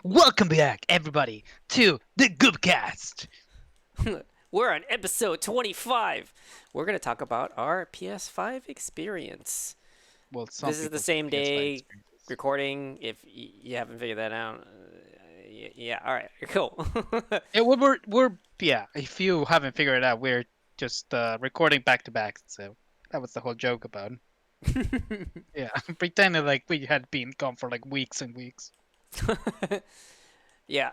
Welcome back, everybody, to the Goobcast. We're on episode 25. We're going to talk about our PS5 experience. Well, some This is the people's same PS5 day experiences. recording. If you haven't figured that out, yeah, all right, cool. Yeah, yeah. If you haven't figured it out, we're just recording back to back. So that was the whole joke about it. Yeah, pretending like we had been gone for like weeks and weeks. Yeah.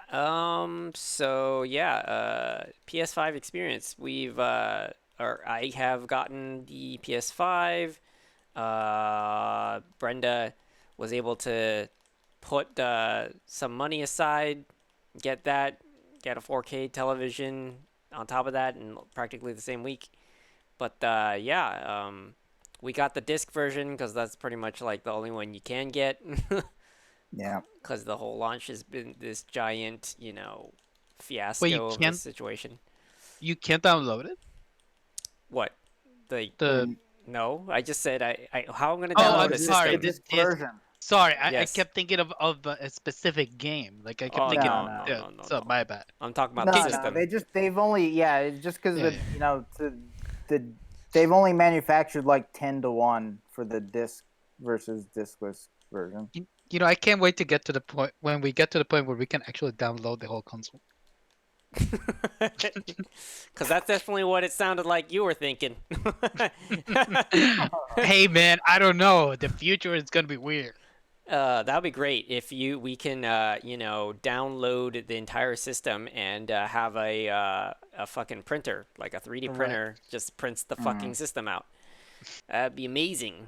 PS5 experience. Or I have gotten the PS5. Brenda was able to put some money aside, get that, get a 4K television on top of that in practically the same week. But we got the disc version because that's pretty much like the only one you can get. Yeah. Because the whole launch has been this giant, Wait, you fiasco of a can't situation. you can't download it? What? The The No, I just said how I'm gonna Oh, download I'm a sorry. The system. The disc disc. version. Sorry, I Yes. kept thinking of a specific game. Like I kept Oh thinking, No, no, no. no, yeah. no, no, So no. my bad. I'm talking about the No, Okay. no. system. They've only it's just because Yeah, the yeah. the they've only manufactured like 10-1 for the disc versus discless version. I can't wait to get to the point when we get to the point where we can actually download the whole console. Because that's definitely what it sounded like you were thinking. Hey man, I don't know. The future is gonna be weird. That would be great if we can, download the entire system and have a fucking printer, like a 3D Right. printer, just prints the Mm. fucking system out. That'd be amazing.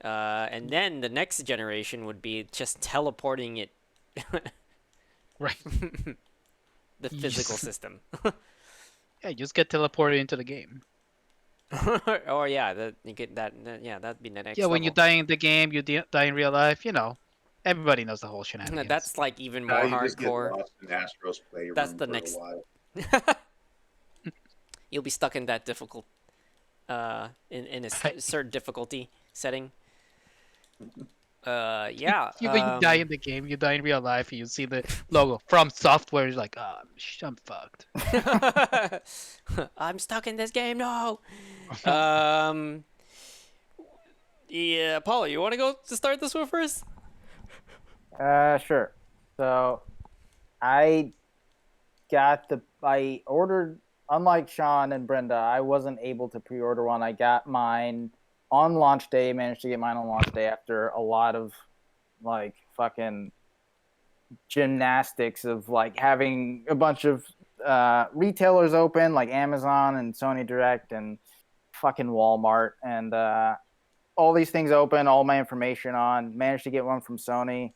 And then the next generation would be just teleporting it, Right. the You physical just, system. yeah, just get teleported into the game. Or yeah, you get yeah, that'd be the next Yeah, when you level. die in the game, you die in real life. Everybody knows the whole shenanigans. That's like even Now more you just get hardcore. lost in Astro's That's playroom the for a next. while. You'll be stuck in that difficult, in a Right. certain difficulty setting. Yeah. When you die in the game, you die in real life, and you see the logo from software. You're like, oh, I'm fucked. I'm stuck in this game. No. Um. Yeah, Paulo, you want to go to start this one first? Sure. So I I ordered, unlike Sean and Brenda, I wasn't able to pre-order one. I got mine on launch day, managed to get mine on launch day after a lot of like fucking gymnastics of like having a bunch of retailers open like Amazon and Sony Direct and fucking Walmart and all these things open, all my information on. Managed to get one from Sony.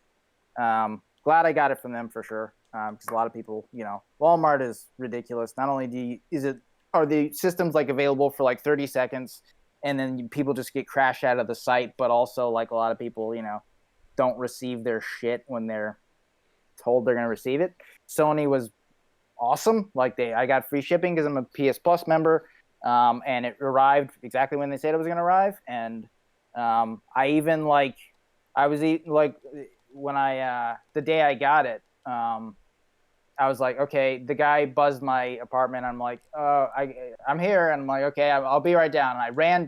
Glad I got it from them for sure. Because a lot of people, Walmart is ridiculous. Not only are the systems like available for like 30 seconds, and then people just get crashed out of the site, but also like a lot of people, don't receive their shit when they're told they're going to receive it. Sony was awesome. I got free shipping because I'm a PS Plus member, and it arrived exactly when they said it was going to arrive. And I even I was like when I the day I got it, I was like, okay. The guy buzzed my apartment. I'm like, I'm here, and I'm like, okay, I'll be right down. And I ran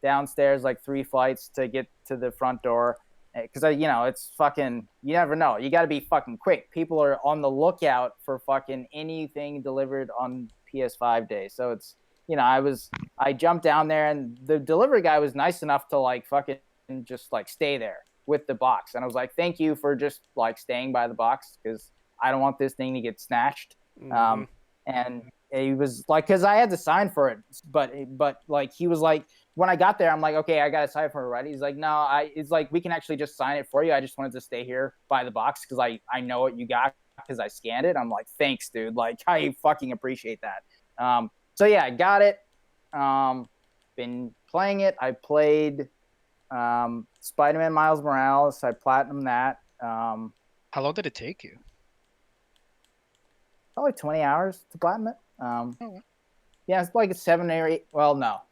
downstairs like 3 flights to get to the front door because it's fucking. You never know. You got to be fucking quick. People are on the lookout for fucking anything delivered on PS5 day. So it's I jumped down there, and the delivery guy was nice enough to like fucking just like stay there with the box. And I was like, thank you for just like staying by the box because I don't want this thing to get snatched. Mhm. And he was like, because I had to sign for it, but like he was like, when I got there, I'm like, okay, I got to sign for it, right? He's like, no, it's like we can actually just sign it for you. I just wanted to stay here by the box because I know what you got because I scanned it. I'm like, thanks, dude. Like I fucking appreciate that. So yeah, I got it. Been playing it. I played Spider-Man Miles Morales. I platinumed that. How long did it take you? Probably 20 hours to platinum it. Oh, Yeah, it's like a 7 or 8. Well, no.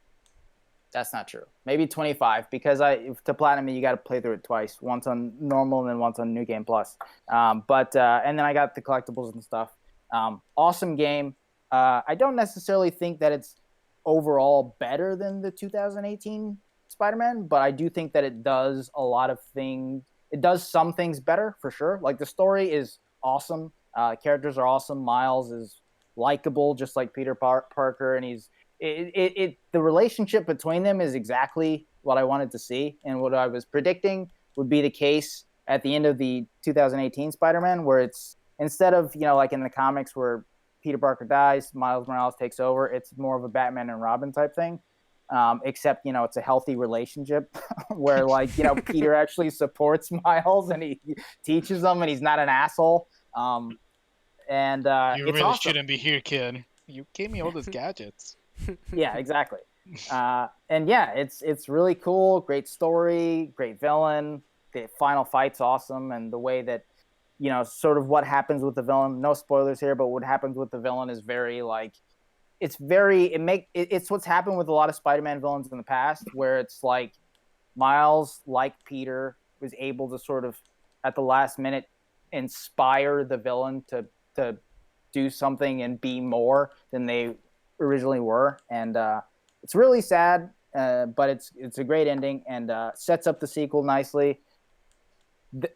That's not true. Maybe 25 because to platinum it, you got to play through it twice. Once on normal and then once on New Game Plus. But and then I got the collectibles and stuff. Awesome game. I don't necessarily think that it's overall better than the 2018 Spider-Man, but I do think that it does a lot of things. It does some things better for sure. Like the story is awesome. Characters are awesome. Miles is likable, just like Peter Parker, and the relationship between them is exactly what I wanted to see and what I was predicting would be the case at the end of the 2018 Spider-Man, where it's instead of like in the comics where Peter Parker dies, Miles Morales takes over. It's more of a Batman and Robin type thing. Except it's a healthy relationship where Peter actually supports Miles and he teaches him and he's not an asshole. And You it's really awesome. shouldn't be here, kid. You gave me all those gadgets. Yeah, exactly. And yeah, it's really cool. Great story, great villain. The final fight's awesome, and the way that sort of what happens with the villain. No spoilers here, but what happens with the villain is very it's what's happened with a lot of Spider-Man villains in the past, where it's like Miles, like Peter, was able to sort of at the last minute inspire the villain to do something and be more than they originally were, and it's really sad, but it's a great ending and sets up the sequel nicely.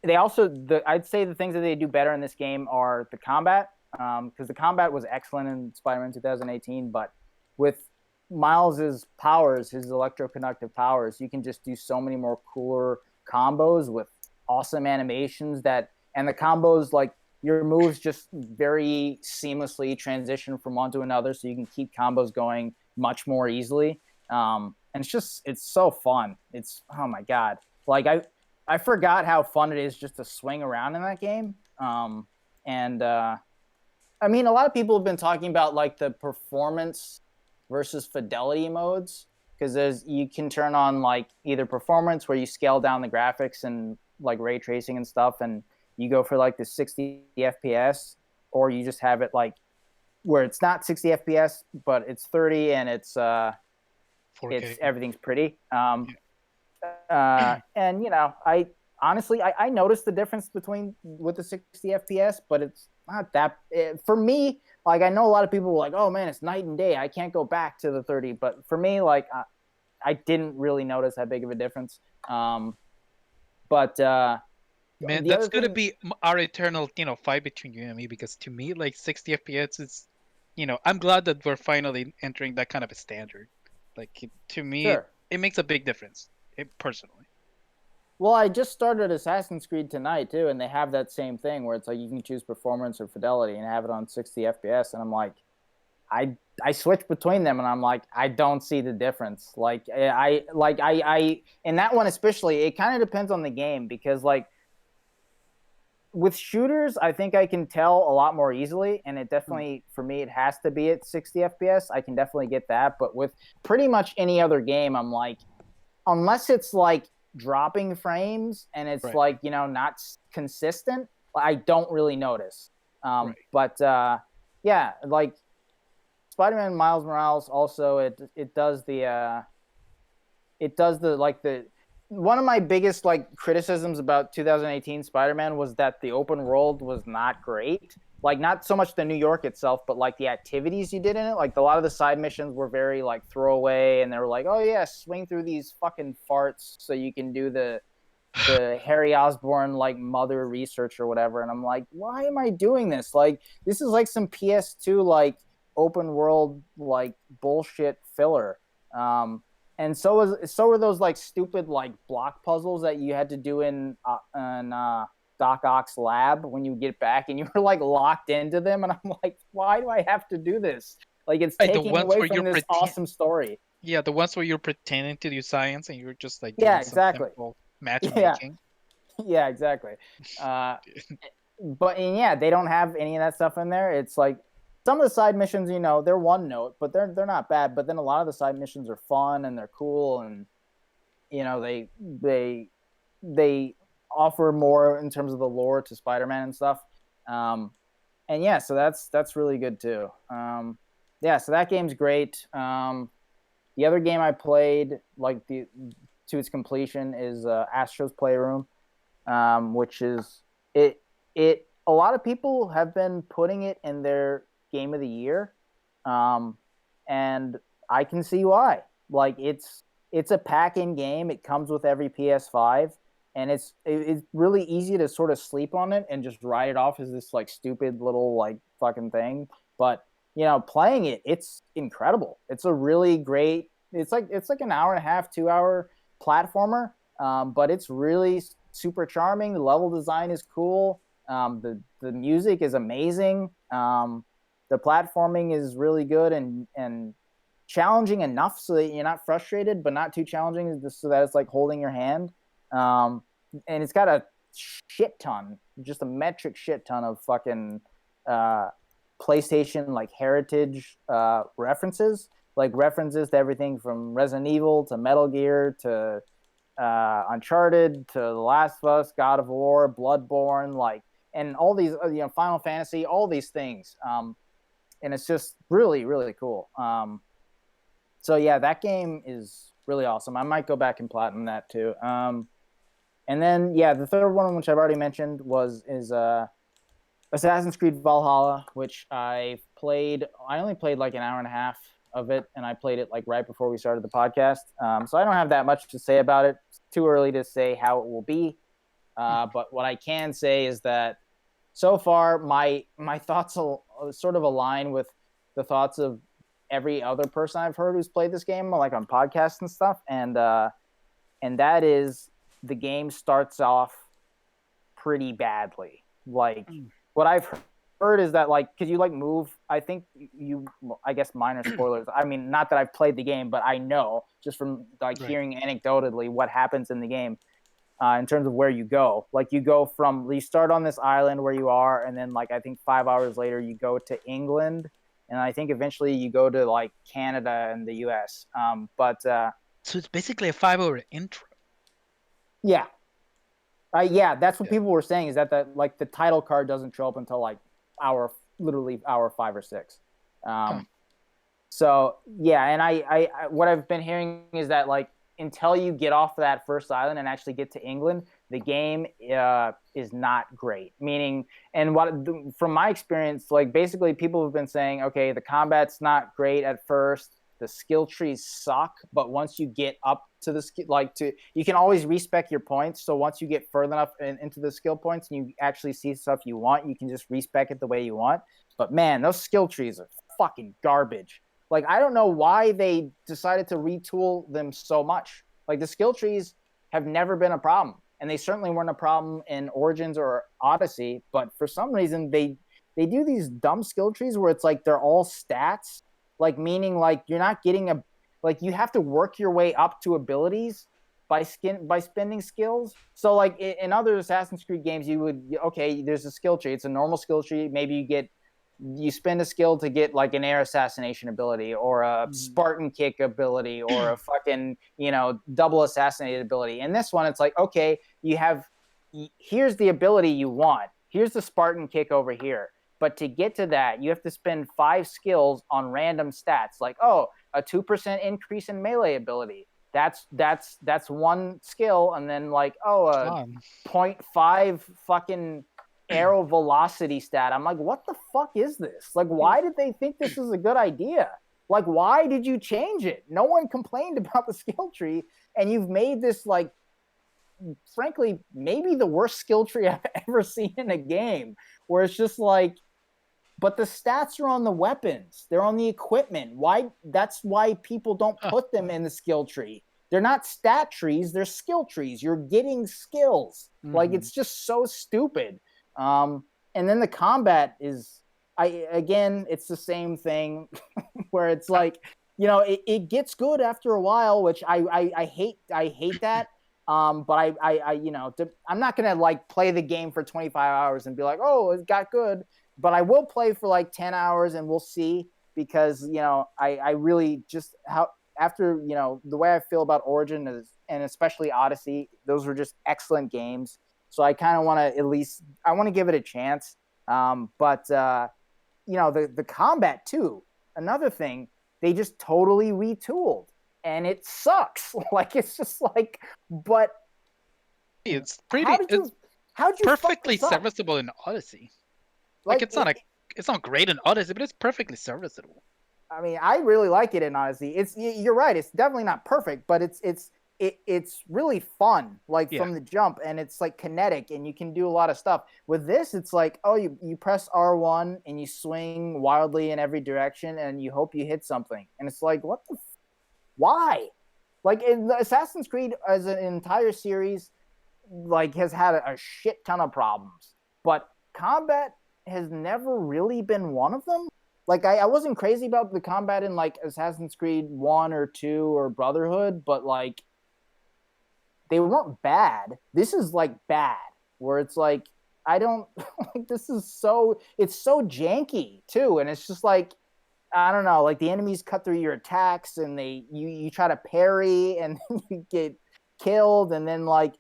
They also I'd say the things that they do better in this game are the combat, because the combat was excellent in Spider-Man 2018, but with Miles's powers, his electroconductive powers, you can just do so many more cooler combos with awesome animations and the combos, like your moves just very seamlessly transition from one to another, so you can keep combos going much more easily. And it's so fun. It's, oh my god, like I forgot how fun it is just to swing around in that game. And I mean, a lot of people have been talking about like the performance versus fidelity modes, because you can turn on like either performance where you scale down the graphics and like ray tracing and stuff, and you go for like the 60 FPS, or you just have it like where it's not 60 FPS but it's 30 and it's 4K. everything's pretty. And I honestly I noticed the difference with the 60 FPS, but it's not that for me. Like I know a lot of people were like, oh man, it's night and day, I can't go back to the 30, but for me, like I didn't really notice that big of a difference. But Man, the that's other gonna thing, be our eternal, fight between you and me. Because to me, like 60 FPS is, I'm glad that we're finally entering that kind of a standard. Like to me, sure. it makes a big difference, personally. Well, I just started Assassin's Creed tonight too, and they have that same thing where it's like you can choose performance or fidelity and have it on 60 FPS, and I'm like, I switch between them, and I'm like, I don't see the difference. Like I in that one especially, it kind of depends on the game, because like with shooters, I think I can tell a lot more easily, and it definitely, for me, it has to be at 60 FPS. I can definitely get that, but with pretty much any other game, I'm like, unless it's like dropping frames and it's Right. like not consistent, I don't really notice. Right. But yeah, like Spider-Man Miles Morales also, it does the like the one of my biggest like criticisms about 2018 Spider-Man was that the open world was not great. Like not so much the New York itself, but like the activities you did in it. Like a lot of the side missions were very like throwaway, and they were like, "Oh yeah, swing through these fucking farts so you can do the Harry Osborn like mother research or whatever." And I'm like, "Why am I doing this? Like this is like some PS2 like open world like bullshit filler." And so were those like stupid like block puzzles that you had to do in Doc Ock's lab when you get back, and you were like locked into them, and I'm like, why do I have to do this? Like it's Right, the taking ones away where from you're this awesome story. yeah, the ones where you're pretending to do science and you're just like Yeah, doing some exactly. simple Yeah, matchmaking. yeah, exactly. Uh, but and yeah, they don't have any of that stuff in there. It's like some of the side missions, they're one note, but they're not bad. But then a lot of the side missions are fun and they're cool, and they offer more in terms of the lore to Spider-Man and stuff. And yeah, so that's really good too. Yeah, so that game's great. The other game I played like to its completion is Astro's Playroom, which is it. A lot of people have been putting it in their game of the year, um, and I can see why. Like it's a pack-in game. It comes with every PS5, and it's really easy to sort of sleep on it and just write it off as this like stupid little like fucking thing. But playing it, it's incredible. It's a really great. It's like an hour and a half, 2 hour platformer, but it's really super charming. The level design is cool. The music is amazing. The platforming is really good and challenging enough so that you're not frustrated, but not too challenging so that it's like holding your hand. And it's got a shit ton, just a metric shit ton of fucking PlayStation like heritage references, like references to everything from Resident Evil to Metal Gear to Uncharted to The Last of Us, God of War, Bloodborne, like, and all these, Final Fantasy, all these things. And it's just really, really cool. So yeah, that game is really awesome. I might go back and platinum that too. And then yeah, the third one, which I've already mentioned, is Assassin's Creed Valhalla, which I played. I only played like an hour and a half of it, and I played it like right before we started the podcast. So I don't have that much to say about it. It's too early to say how it will be. But what I can say is that so far my thoughts sort of align with the thoughts of every other person I've heard who's played this game, like on podcasts and stuff. And that is the game starts off pretty badly. Like what I've heard is that like because you like move, I think I guess minor spoilers. I mean, not that I've played the game, but I know just from like hearing anecdotally what happens in the game. In terms of where you go, like you start on this island where you are, and then like I think 5 hours later you go to England, and I think eventually you go to like Canada and the US. So it's basically a 5 hour intro. Yeah, that's what people were saying, is that like the title card doesn't show up until like literally hour 5 or 6. So yeah, and I what I've been hearing is that like until you get off that first island and actually get to England, the game is not great. Meaning, and from my experience, like basically people have been saying, okay, the combat's not great at first, the skill trees suck, but once you get up to you can always respec your points. So once you get further enough into the skill points and you actually see stuff you want, you can just respec it the way you want. But man, those skill trees are fucking garbage. Like, I don't know why they decided to retool them so much. Like, the skill trees have never been a problem, and they certainly weren't a problem in Origins or Odyssey. But for some reason, they do these dumb skill trees where it's like they're all stats, like meaning like you're not getting you have to work your way up to abilities by spending skills. So like in other Assassin's Creed games, there's a skill tree. It's a normal skill tree. Maybe you spend a skill to get like an air assassination ability or a Spartan kick ability or a fucking, double assassinated ability. In this one, it's like, okay, here's the ability you want. Here's the Spartan kick over here. But to get to that, you have to spend 5 skills on random stats. Like, a 2% increase in melee ability. That's one skill. And then like, a 0.5 fucking arrow velocity stat. I'm like, what the fuck is this? Like, why did they think this is a good idea? Like, why did you change it? No one complained about the skill tree, and you've made this like, frankly, maybe the worst skill tree I've ever seen in a game, where it's just like, but the stats are on the weapons, they're on the equipment. Why? That's why people don't put them in the skill tree. They're not stat trees, they're skill trees. You're getting skills. Like, it's just so stupid. And then the combat is, it's the same thing where it's like, it gets good after a while, which I hate that. But I'm not going to like play the game for 25 hours and be like, oh, it got good, but I will play for like 10 hours and we'll see, because, I really just after, the way I feel about Origin and especially Odyssey, those were just excellent games. So I kind of want to give it a chance. But the combat too, another thing, they just totally retooled. and it sucks. Like it's just like, but It's how pretty. did It's you fuck perfectly this up? serviceable in Odyssey. Like Like it's not great in Odyssey, but it's perfectly serviceable. I mean, I really like it in Odyssey. You're right. It's definitely not perfect, but it's really fun, like Yeah. from the jump, and it's like kinetic, and you can do a lot of stuff. With this, it's like, oh, you press R1 and you swing wildly in every direction, and you hope you hit something, and it's like, why? Like in the Assassin's Creed as an entire series, like has had a shit ton of problems, but combat has never really been one of them. Like I wasn't crazy about the combat in like Assassin's Creed 1 or 2 or Brotherhood, but like they weren't bad. This is like bad, where it's like I don't like this is so it's so janky too, and it's just like I don't know, like the enemies cut through your attacks, and you try to parry, and you get killed, and then like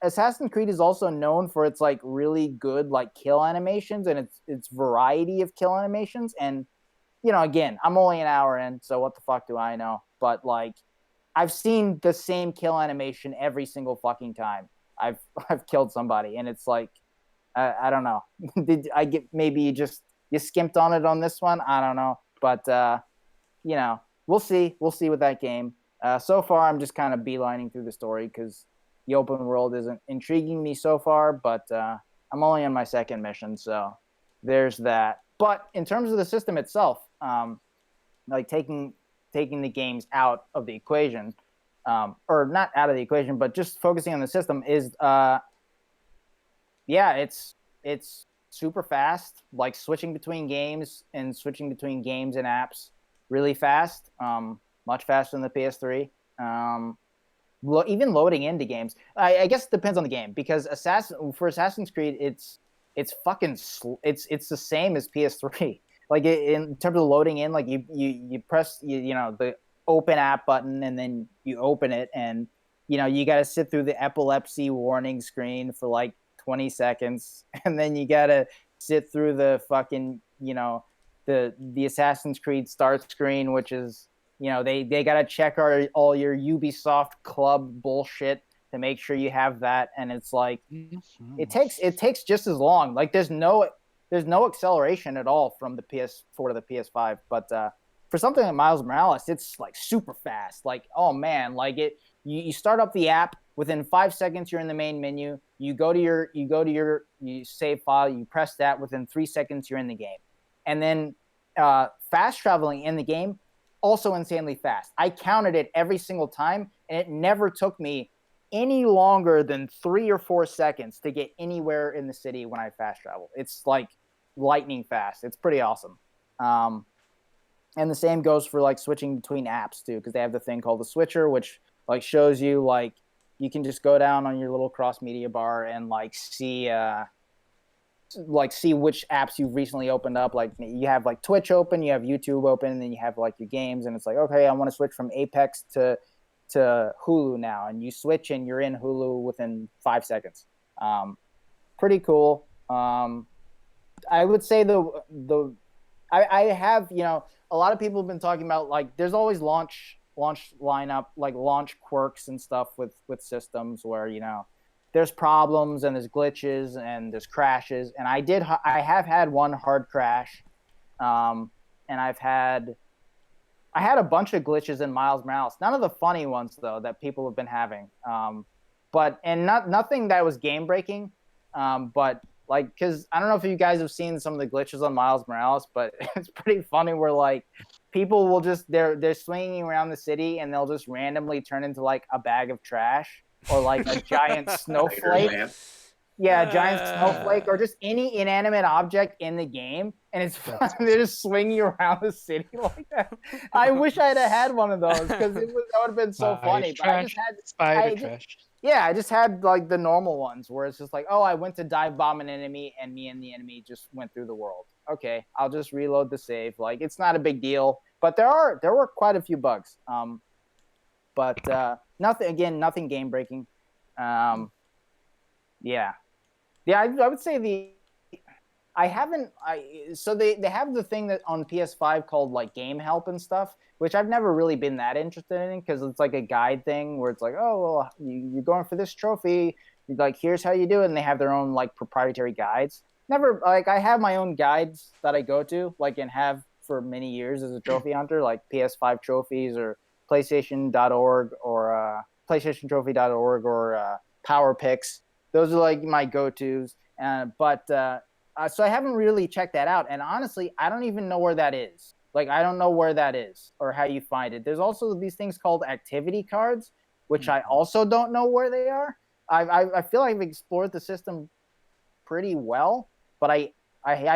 Assassin's Creed is also known for its like really good like kill animations and its variety of kill animations. And again, I'm only an hour in, so what the fuck do I know? But like, I've seen the same kill animation every single fucking time I've I've killed somebody, and it's like I don't know. Did I get maybe you skimped on it on this one? I don't know, but we'll see. We'll see with that game. So far, I'm just kind of beelining through the story because the open world isn't intriguing me so far. But I'm only on my second mission, so there's that. But in terms of the system itself, like taking the games out of the equation, or not out of the equation, but just focusing on the system is, yeah, it's super fast. Like switching between games and apps really fast. Much faster than the PS3. Even loading into games. I guess it depends on the game because for Assassin's Creed, it's fucking it's the same as PS3. Like in terms of loading in, like you press the open app button and then you open it, and you got to sit through the epilepsy warning screen for like 20 seconds, and then you got to sit through the fucking the Assassin's Creed start screen, which is they got to check all your Ubisoft club bullshit to make sure you have that, and it's like it takes just as long. Like there's no acceleration at all from the PS4 to the PS5, but for something like Miles Morales, it's like super fast. Like, oh man, like you start up the app, within 5 seconds you're in the main menu. You go to your you save file, you press that, within 3 seconds you're in the game. And then fast traveling in the game, also insanely fast. I counted it every single time, and it never took me any longer than 3 or 4 seconds to get anywhere in the city when I fast travel. It's like lightning fast. It's pretty awesome. And the same goes for like switching between apps too, because they have the thing called the switcher, which like shows you like you can just go down on your little cross media bar and like see which apps you've recently opened up. Like you have like Twitch open, you have YouTube open, and then you have like your games, and it's like, okay, I want to switch from Apex to Hulu now, and you switch and you're in Hulu within 5 seconds. Pretty cool. I would say I have a lot of people have been talking about like there's always launch lineup, like launch quirks and stuff with systems where there's problems and there's glitches and there's crashes, and I have had one hard crash, and I had a bunch of glitches in Miles Morales. None of the funny ones though that people have been having, but nothing that was game breaking, but like because I don't know if you guys have seen some of the glitches on Miles Morales, but it's pretty funny where like people will just they're swinging around the city and they'll just randomly turn into like a bag of trash or like a giant snowflake. Yeah, a giant snowflake or just any inanimate object in the game, and it's fun. They're just swinging around the city like that. I wish I'd have had one of those because that would have been so funny. But I just had spider trash. Yeah, I just had like the normal ones where it's just like, oh, I went to dive bomb an enemy and me and the enemy just went through the world. Okay, I'll just reload the save. Like it's not a big deal, but there were quite a few bugs. But nothing game breaking. Yeah, I would say I haven't. So they have the thing that on PS5 called like Game Help and stuff, which I've never really been that interested in because it's like a guide thing where it's like, oh well, you're going for this trophy. Like here's how you do it, and they have their own like proprietary guides. Never like I have my own guides that I go to, like and have for many years as a trophy hunter, like PS5 trophies or PlayStation.org or PlayStationTrophy.org or Power Picks. Those are like my go-tos. But so I haven't really checked that out. And honestly, I don't even know where that is. Like, I don't know where that is or how you find it. There's also these things called activity cards, which I Mhm. also don't know where they are. I feel like I've explored the system pretty well, but I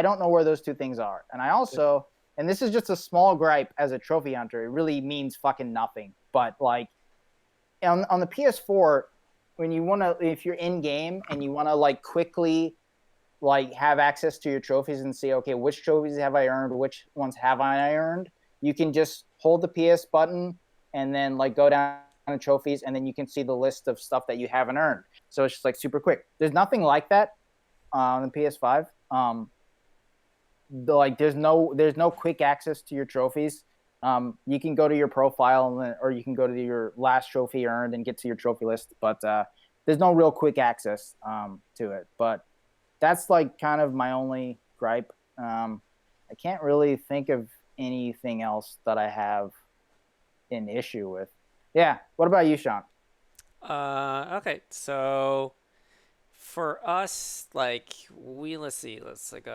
don't know where those two things are. And I also, and this is just a small gripe as a trophy hunter, it really means fucking nothing. But like on the PS4, when you want to, if you're in game and you want to like quickly like have access to your trophies and see, okay, which trophies have I earned, which ones have I earned, you can just hold the PS button and then like go down to trophies, and then you can see the list of stuff that you haven't earned. So it's just like super quick. There's nothing like that on the PS5. Like there's no quick access to your trophies. You can go to your profile or you can go to your last trophy earned and get to your trophy list, but there's no real quick access to it. But that's like kind of my only gripe. I can't really think of anything else that I have an issue with. Yeah. What about you, Sean? Okay, so for us, like let's see, let's like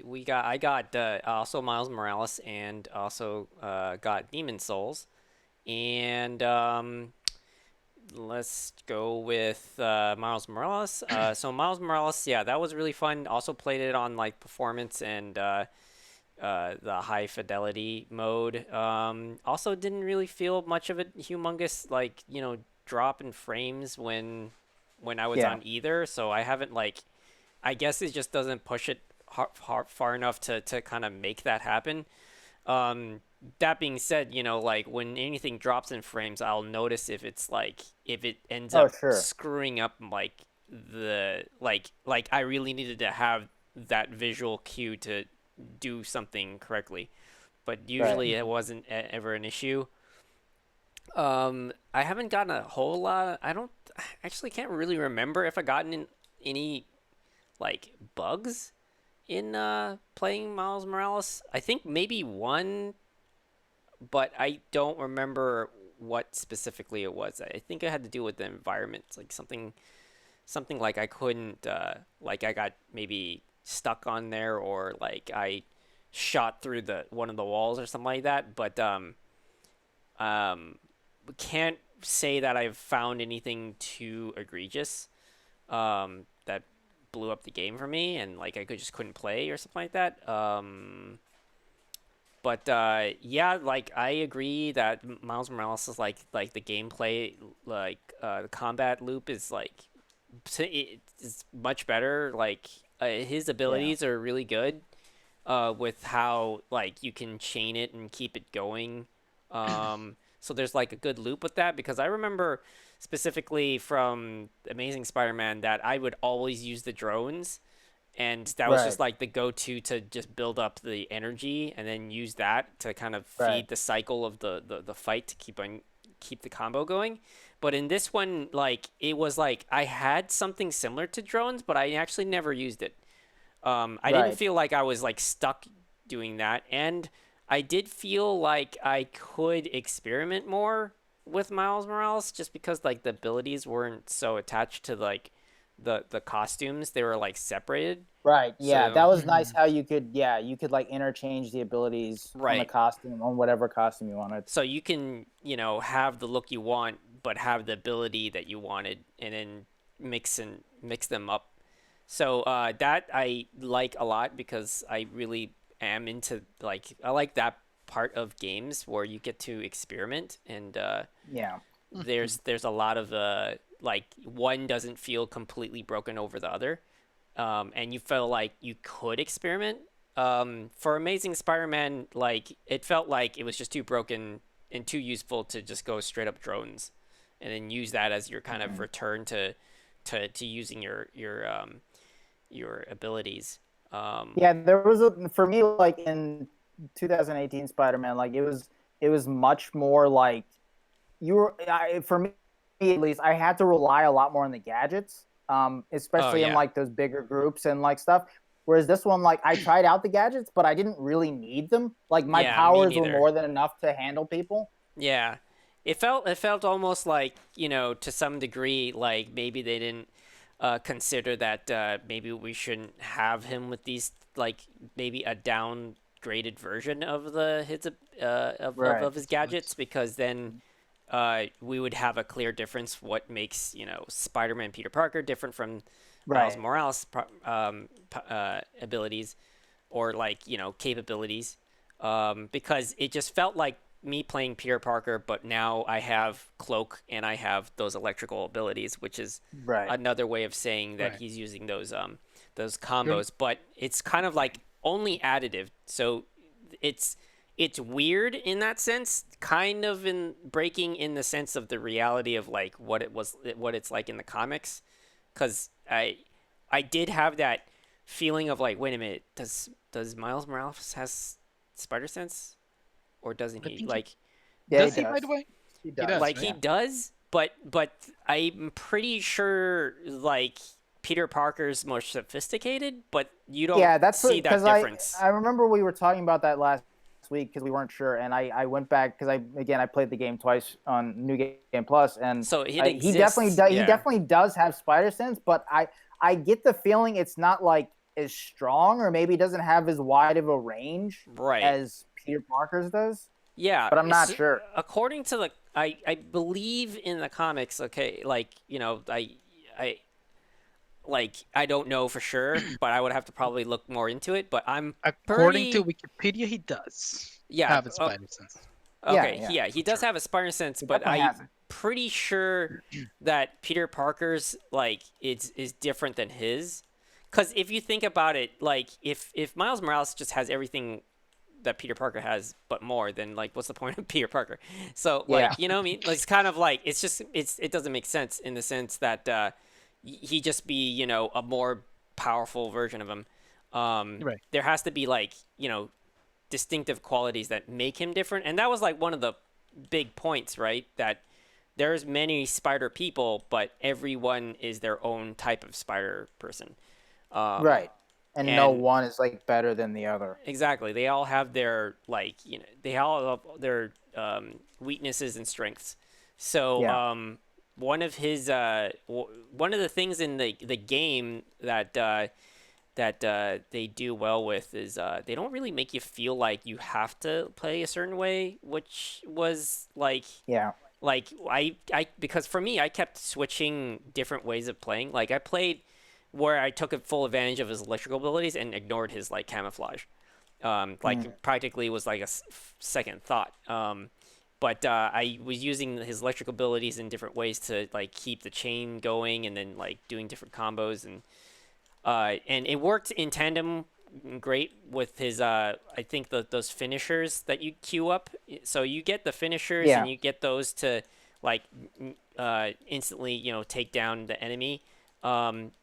we got I got also Miles Morales and also got Demon Souls, and let's go with Miles Morales. So Miles Morales, yeah, that was really fun. Also played it on like performance and the high fidelity mode. Also didn't really feel much of a humongous like drop in frames when I was Yeah. on either. So I haven't like I guess it just doesn't push it far enough to kind of make that happen. Um, that being said, like when anything drops in frames, I'll notice if it's like if it ends Oh, up sure. screwing up like the like I really needed to have that visual cue to do something correctly. But Right. usually it wasn't ever an issue. I haven't gotten a whole lot. I don't actually can't really remember if I gotten in any like bugs in playing Miles Morales. I think maybe one, but I don't remember what specifically it was. I think it had to do with the environment, like something like I couldn't like I got maybe stuck on there or like I shot through the one of the walls or something like that. But um, can't say that I've found anything too egregious that blew up the game for me and like I just couldn't play or something like that. But yeah, like I agree that Miles Morales is like the gameplay, like the combat loop is like it's much better. Like his Yeah. abilities are really good. With how like you can chain it and keep it going. So there's like a good loop with that because I remember specifically from Amazing Spider-Man that I would always use the drones and that was just Right. like the go-to to just build up the energy and then use that to kind of Right. feed the cycle of the fight to keep the combo going. But in this one, like it was like I had something similar to drones, but I actually never used it. I didn't Right. feel like I was like stuck doing that, and I did feel like I could experiment more with Miles Morales just because like the abilities weren't so attached to like the costumes; they were like separated. Right. Yeah, that So was nice Mhm. how you could like interchange the abilities on the right, costume on whatever costume you wanted. so you can have the look you want, but have the ability that you wanted, and then mix them up. So that I like a lot because I really am into like I like that part of games where you get to experiment and Yeah. Mhm. there's a lot of like one doesn't feel completely broken over the other, and you feel like you could experiment. For Amazing Spider-Man, like it felt like it was just too broken and too useful to just go straight up drones, and then use that as your kind of Mhm. return to using your abilities. Yeah, there was a for me like in 2018 Spider-Man, like it was much more like for me at least, I had to rely a lot more on the gadgets, Oh especially in yeah, like those bigger groups and like stuff. Whereas this one, like I tried out the gadgets, but I didn't really need them. Like my yeah, me powers were neither. more than enough to handle people. Yeah, it felt almost like, to some degree, like maybe they didn't consider that maybe we shouldn't have him with these, like, maybe a downgraded version of Right. of his gadgets, because then we would have a clear difference what makes, Spider-Man Peter Parker different from Miles Right. Morales abilities, or, like, capabilities, because it just felt like me playing Peter Parker, but now I have Cloak and I have those electrical abilities, which is Right. another way of saying that Right. he's using those You're combos. But it's kind of like only additive, so it's it's weird in that sense, kind of in breaking in the sense of the reality of like what it's like in the comics, because I did have that feeling of like, wait a minute, does Miles Morales has spider sense, or doesn't I he? think he Like Yeah, he does he, by the does. way? He He does. does, like right? he Yeah. does, but I'm pretty sure like Peter Parker's more sophisticated, but you don't Yeah, that's see that because I difference. I remember we were talking about that last week because we weren't sure, and I went back because I played the game twice on New Game Plus, and So it he definitely exists, does he yeah. definitely does have spider sense, but I get the feeling it's not like as strong, or maybe doesn't have as wide of a range Right. as Peter Parker's does, Yeah, but I'm not it's sure. according to the I believe in the comics, okay, like, I I don't know for sure, but I would have to probably look more into it, but I'm According to pretty Wikipedia, he does yeah, have a spider sense. Yeah, okay, yeah, yeah, he I'm does sure. have a Spartan sense, he but definitely I'm has it. pretty sure that Peter Parker's like is different than his. Cuz if you think about it, like if Miles Morales just has everything that Peter Parker has but more, then like what's the point of Peter Parker? So Yeah, like, you know what I mean? Like it's kind of like it doesn't make sense in the sense that he just be, a more powerful version of him. Right. There has to be like, distinctive qualities that make him different, and that was like one of the big points, right? That there's many spider people, but everyone is their own type of spider person. Um, right. And no and one is like better than the other. exactly, they all have their like, they all have their weaknesses and strengths. So Yeah, one of the things in the game that they do well with is they don't really make you feel like you have to play a certain way, which was yeah, like I because for me I kept switching different ways of playing. Like I played where I took a full advantage of his electrical abilities and ignored his like camouflage. mm, Like practically was like a second thought. But I was using his electrical abilities in different ways to like keep the chain going, and then like doing different combos, and it worked in tandem great with his I think those finishers that you queue up. So you get the finishers and yeah, you get those to like instantly, take down the enemy.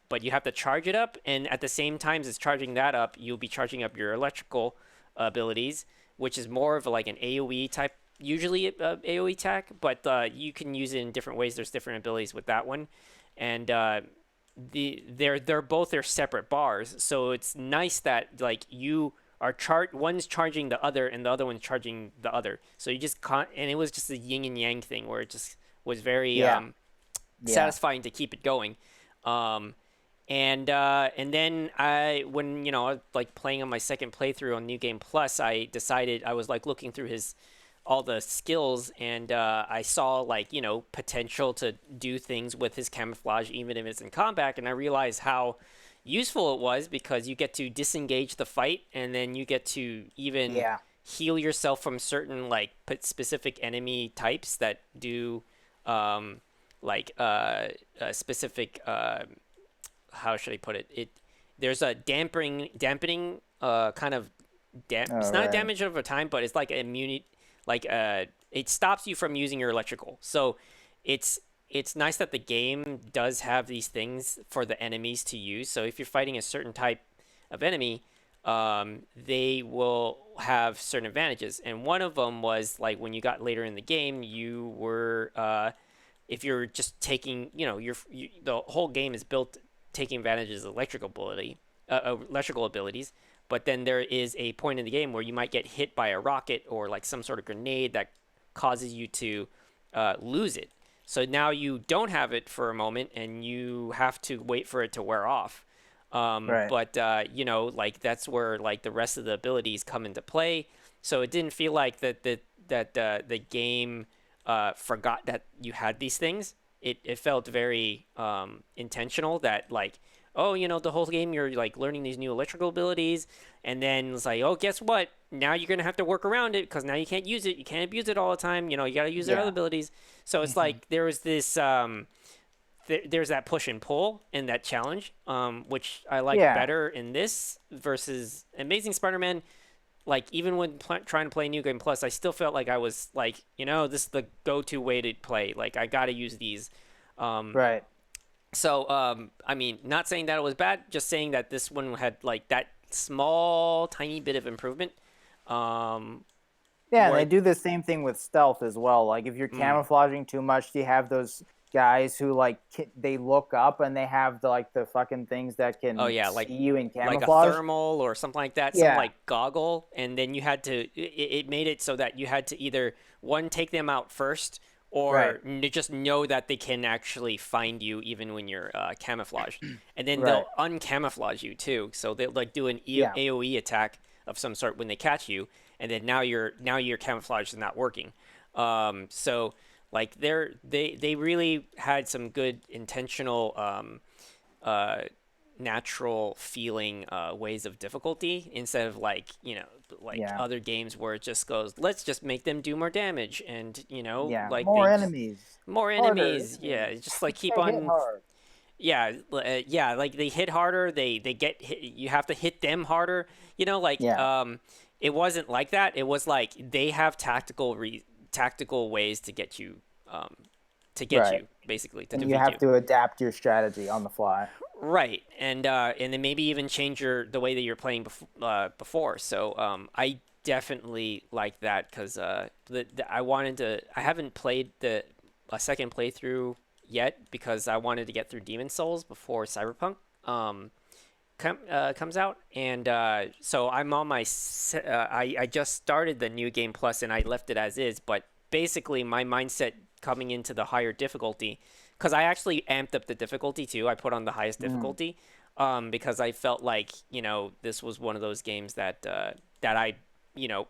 But you have to charge it up, and at the same time as charging that up, you'll be charging up your electrical abilities, which is more of like an AoE type, usually AoE attack, but you can use it in different ways. There's different abilities with that one, and they're both their separate bars, so it's nice that like you are one's charging the other and the other one's charging the other, so you just can't. And it was just a yin and yang thing where it just was very yeah, yeah. satisfying to keep it going. um and then when I was like playing on my second playthrough on New Game Plus, I decided, I was like looking through his all the skills, and I saw like, potential to do things with his camouflage even if it's in combat, and I realized how useful it was, because you get to disengage the fight, and then you get to even Yeah. heal yourself from certain like specific enemy types that do um, like specific how should I put it? There's a dampening kind of it's All not a right. damage over time, but it's like immunity, like it stops you from using your electrical. So it's it's nice that the game does have these things for the enemies to use. So if you're fighting a certain type of enemy, they will have certain advantages. And one of them was like when you got later in the game, you were if you're just taking, the whole game is built taking advantages of electrical abilities. But then there is a point in the game where you might get hit by a rocket or like some sort of grenade that causes you to lose it. So now you don't have it for a moment, and you have to wait for it to wear off. Right. But like that's where like the rest of the abilities come into play. So it didn't feel like the game forgot that you had these things. It felt very intentional that like, oh, the whole game you're like learning these new electrical abilities, and then it's like, oh, guess what? Now you're gonna have to work around it because now you can't use it. You can't abuse it all the time. You gotta use their other Yeah. abilities. So it's Hmm. like there was this there's that push and pull and that challenge, which I like Yeah. better in this versus Amazing Spider-Man. Like even when trying to play New Game Plus, I still felt like I was like, this is the go-to way to play. Like I gotta use these. Um, Right. I mean, not saying that it was bad, just saying that this one had like that small, tiny bit of improvement. Um, Yeah, and they where, do the same thing with stealth as well. Like if you're mm, camouflaging too much, you have those guys who like they look up and they have the fucking things that oh can yeah, see you in like a camouflage. thermal or something like that, some Yeah. like goggle, and then you had to. It made it so that you had to either one take them out first, Right. or just know that they can actually find you even when you're camouflaged, and then Right. they'll uncamouflage you too. So they'll like do an Yeah. AOE attack of some sort when they catch you, and then now your camouflage is not working. So like they really had some good intentional uh, natural feeling ways of difficulty instead of like like Yeah. other games where it just goes, let's just make them do more damage, and Yeah. like More they enemies. more Harder enemies, yeah, enemies. it's just like keep They hit on. hard. Yeah, yeah, like they hit harder, they get hit, you have to hit them harder, like Yeah. it wasn't like that. It was like they have tactical ways um Right. basically to And you defeat have you. to adapt your strategy on the fly. Right, and then maybe even change the way that you're playing before. So I definitely like that because I haven't played a second playthrough yet because I wanted to get through Demon Souls before Cyberpunk comes out, and so I'm on I just started the new game plus and I left it as is, but basically my mindset coming into the higher difficulty, because I actually amped up the difficulty too. I put on the highest Mm. difficulty because I felt like this was one of those games that I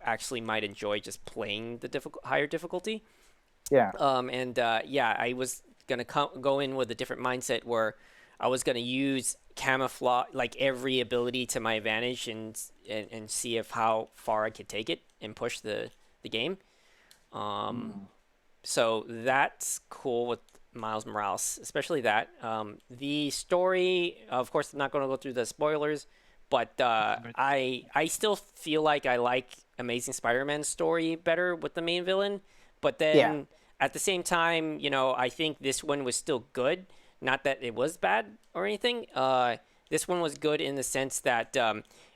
actually might enjoy just playing the higher difficulty. Yeah. And yeah, I was gonna go in with a different mindset where I was gonna use camouflage, like every ability to my advantage, and see if how far I could take it and push the game. Um, Mm. so that's cool with Miles Morales, especially that. The story, of course, I'm not going to go through the spoilers, but I still feel like I like Amazing Spider-Man's story better with the main villain. But Yeah. then at the same time, I think this one was still good. Not that it was bad or anything. This one was good in the sense that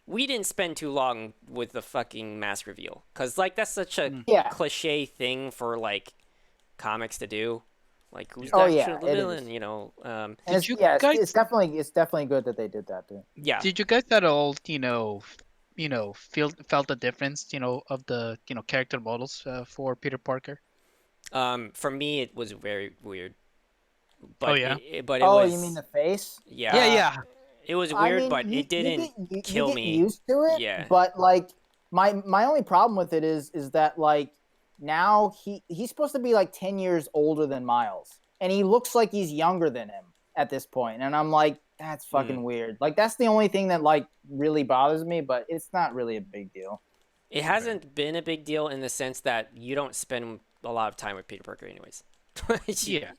we didn't spend too long with the fucking mask reveal, because like that's such a Mm. Yeah. cliche thing for like comics to do. Like who's the Oh actual yeah, it villain? is. And Did it's you yeah, guys it's definitely good that they did that too. Yeah. did you guys at all felt the difference of the character models for Peter Parker? For me, it was very weird, Oh but yeah. but it Oh, you mean was, the face? yeah, Yeah, Uh, yeah. it was I weird, mean, but it didn't you kill get me. used to it, Yeah. but like my only problem with it is that like now he's supposed to be like 10 years older than Miles, and he looks like he's younger than him at this point, and I'm like, that's Mm. fucking weird. Like that's the only thing that like really bothers me, but it's not really a big deal. It Okay. hasn't been a big deal in the sense that you don't spend a lot of time with Peter Parker, anyways. Yeah.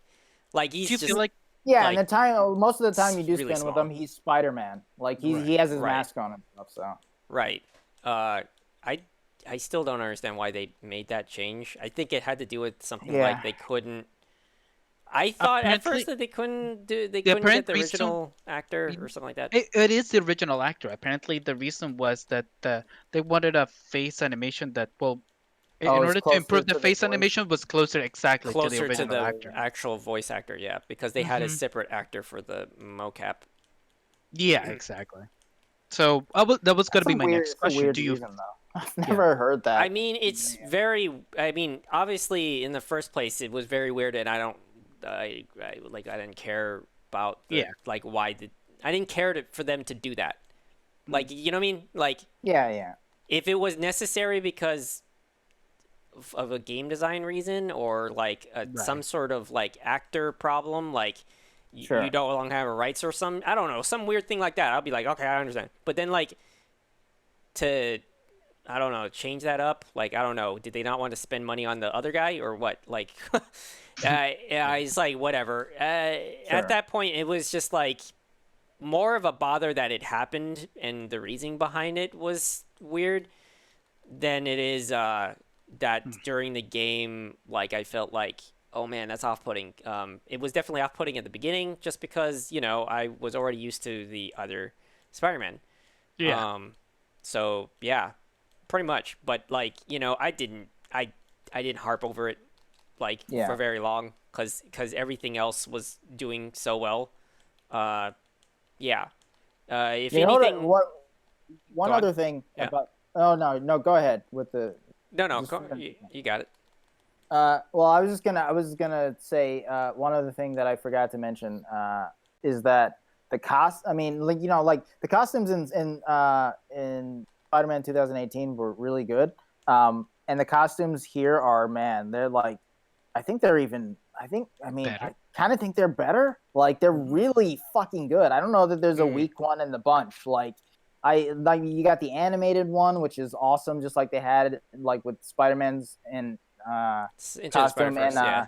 Like Do he's you feel just like Yeah, and like the time most of the time you do really spend with small. him, he's Spider-Man. Like he right? has his Right. mask on and stuff. So Right. Uh, I I still don't understand why they made that change. I think it had to do with something like yeah, they couldn't. I thought at first Apparently, that they the couldn't get apparent the reason original actor or something like that. it is the original actor. Apparently, the reason was that they wanted a face animation that, well, Oh, in it's order to closer improve the to the face voice. animation, was closer exactly to the Closer to original the actor. actual voice actor, yeah, because they had a Hmm. separate actor for the mocap. Yeah, exactly. So that was gonna That's a be my weird. next It's a question. weird Do you? reason though. I've Yeah. never heard I that. mean, it's Man. very. I mean, obviously, in the first place, it was very weird, and I don't. I didn't care about the Yeah. like why did I didn't care for them to do that. Like, you know what I mean? Like, Yeah, yeah. if it was necessary because of a game design reason or like some Right. sort of like actor problem, like you Sure. don't longer have rights or some I don't know some weird thing like that. I'll be like, okay, I understand. But then like to I don't know change that up, like I don't know, did they not want to spend money on the other guy or what? Like, yeah, it's like whatever. At Sure. that point, it was just like more of a bother that it happened and the reasoning behind it was weird than it is that during the game, like I felt like, oh man, that's off-putting. It was definitely off-putting at the beginning, just because I was already used to the other Spider-Man. Yeah. Um, so yeah, pretty much. But like I didn't harp over it like for Yeah. very long because everything else was doing so well. Uh, yeah. If You know anything, what? One go on. other thing Yeah. about. Oh no, no. Go ahead with the. No, no, Just finish. you got it. Well, I was gonna say one other thing that I forgot to mention is that the cost. I mean, like the costumes in Spider-Man 2018 were really good. And the costumes here are, man, they're like, I think they're even. I mean, Better. I kind of think they're better. Like they're Mhm. really fucking good. I don't know that there's a Mm. weak one in the bunch. Like you got the animated one, which is awesome, just like they had like with Spider-Man's and uh, Into the Spider costume Verse, yeah.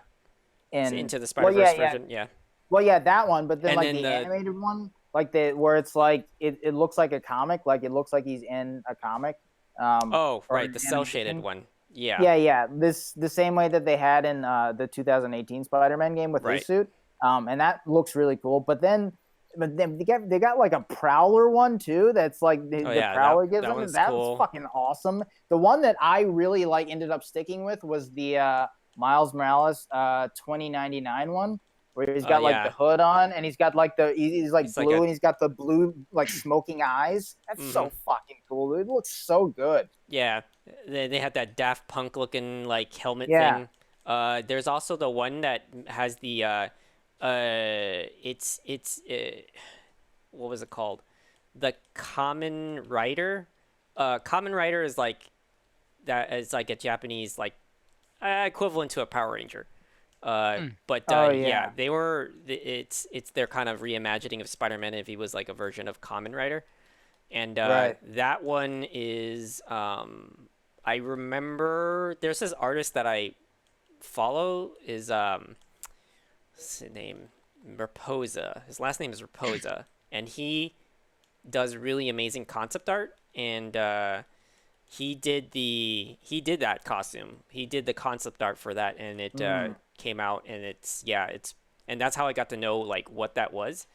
in Into the Spider well, Verse yeah, yeah, version, yeah. well, yeah, that one. But then And like then the the animated one, like the where it's like it looks like a comic, like it looks like he's in a comic, oh or right, an the cell shaded animation. one, yeah, Yeah, yeah. This the same way that they had in the 2018 Spider-Man game with his right. suit, and that looks really cool. But then they got like a Prowler one too. That's like Oh the yeah, that Prowler gives that them, and one's that's cool. fucking awesome. The one that I really like ended up sticking with was the Miles Morales 2099 one, where he's got like the Yeah, hood on, and he's got like he's like it's like blue, a and he's got the blue like smoking eyes. That's mm-hmm. so fucking cool. It looks so good. Yeah. They had that Daft Punk looking like helmet Yeah. thing. There's also the one that has the it's what was it called? The Common Rider. Common Rider is like that is like a Japanese like equivalent to a Power Ranger. But Oh yeah, yeah. it's their kind of reimagining of Spider-Man if he was like a version of Common Rider, and Right. that one is I remember there's this artist that I follow is what's his name, Raposa. His last name is Raposa, and he does really amazing concept art, and he did that costume. He did the concept art for that, and it Mm. came out, and it's and that's how I got to know like what that was.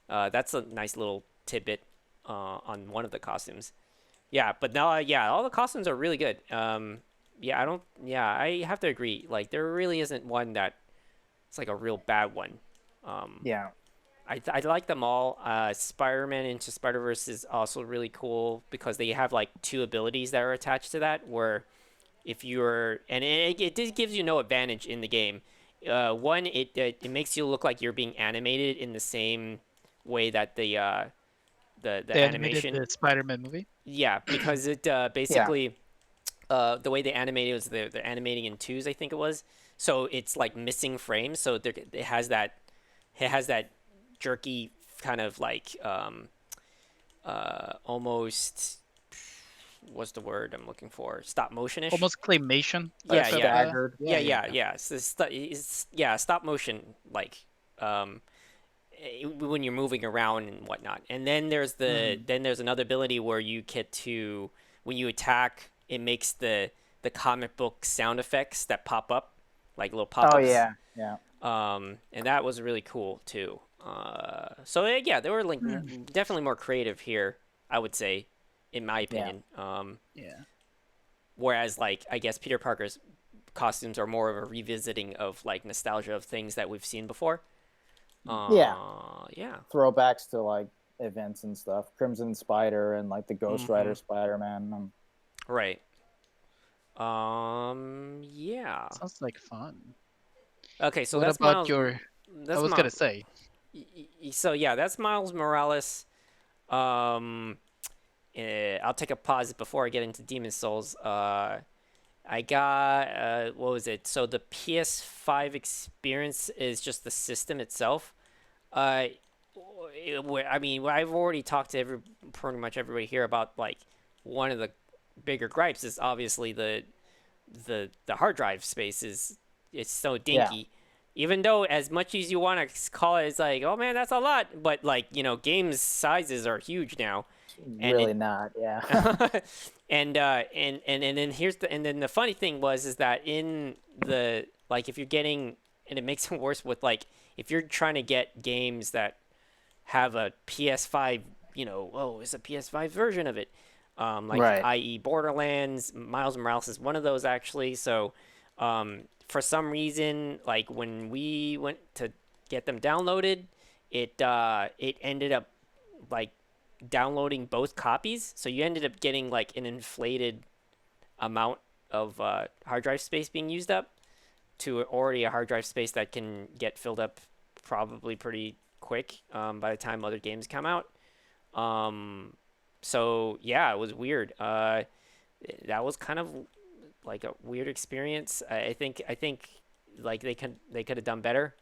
That's a nice little tidbit on one of the costumes. Yeah, but now yeah, all the costumes are really good. Yeah, I don't. Yeah, I have to agree. Like there really isn't one that it's like a real bad one. Um, Yeah. I like them all. Spider-Man Into Spider-Verse is also really cool because they have like two abilities that are attached to that. Where if you're and it gives you no advantage in the game. One, it makes you look like you're being animated in the same way that the They animated animation. the Spider-Man movie. Yeah, because it Yeah. basically the way they animated was they're animating in twos, I think it was. So it's like missing frames. So it has that jerky kind of like almost what's the word I'm looking for? Stop motion-ish. Almost claymation Like Yeah, type of. yeah, staggered. yeah, Yeah, yeah, yeah, yeah. yeah. So yeah, stop motion like um, when you're moving around and whatnot. And then Mm. there's another ability where you get to when you attack, it makes the comic book sound effects that pop up like little Oh pop-ups. yeah. Yeah. And that was really cool too. So yeah, they were like definitely more creative here, I would say, in my Yeah. opinion. Yeah. Whereas like I guess Peter Parker's costumes are more of a revisiting of like nostalgia of things that we've seen before. Yeah. Yeah. Throwbacks to like events and stuff. Crimson Spider and like the Ghost Mm-hmm. Rider Spider-Man. Right. Yeah. Sounds like fun. Okay, so What that's about Miles. your? I That's was gonna Miles. say. So yeah, that's Miles Morales. Um, I'll take a pause before I get into Demon Souls. I got what was it? So the PS5 experience is just the system itself. Uh, I mean, I've already talked to pretty much everybody here about like one of the bigger gripes is obviously the hard drive space is it's so Yeah. dinky. Even though as much as you want to call it, it's like, oh man, that's a lot. But like games sizes are huge now, and Really not. Yeah. and then the funny thing is that in the like if you're getting and it makes it worse with like if you're trying to get games that have a PS5, it's a PS5 version of it. Like Right. i.e. Borderlands, Miles Morales is one of those actually. So, for some reason, like when we went to get them downloaded, it ended up like downloading both copies. So you ended up getting like an inflated amount of hard drive space being used up to already a hard drive space that can get filled up probably pretty quick by the time other games come out. Um, so yeah, it was weird. That was kind of like a weird experience. I think like they could have done better.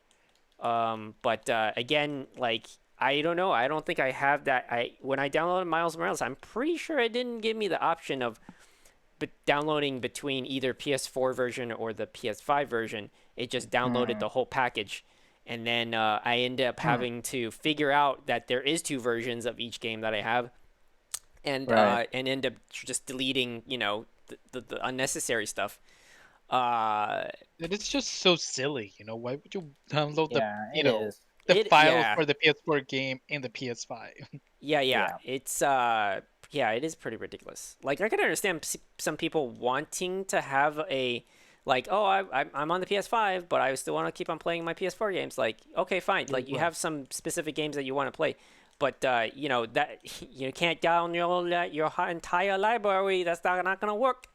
But again, like I don't know. I don't think I have that. I when I downloaded Miles Morales, I'm pretty sure it didn't give me the option of downloading between either PS4 version or the PS5 version. It just downloaded Mm. the whole package, and then I ended up Hmm. having to figure out that there is two versions of each game that I have, Right. and end up just deleting, the unnecessary stuff. Uh, And it's just so silly. Why would you download Yeah. It is. the files yeah, for the PS4 game in the PS5? yeah, Yeah. it's yeah, it is pretty ridiculous. Like I can understand some people wanting to have a like, oh, I'm on the PS5, but I still want to keep on playing my PS4 games. Like, okay, fine. Like you Right. have some specific games that you want to play, but that you can't download your entire library. That's not gonna work.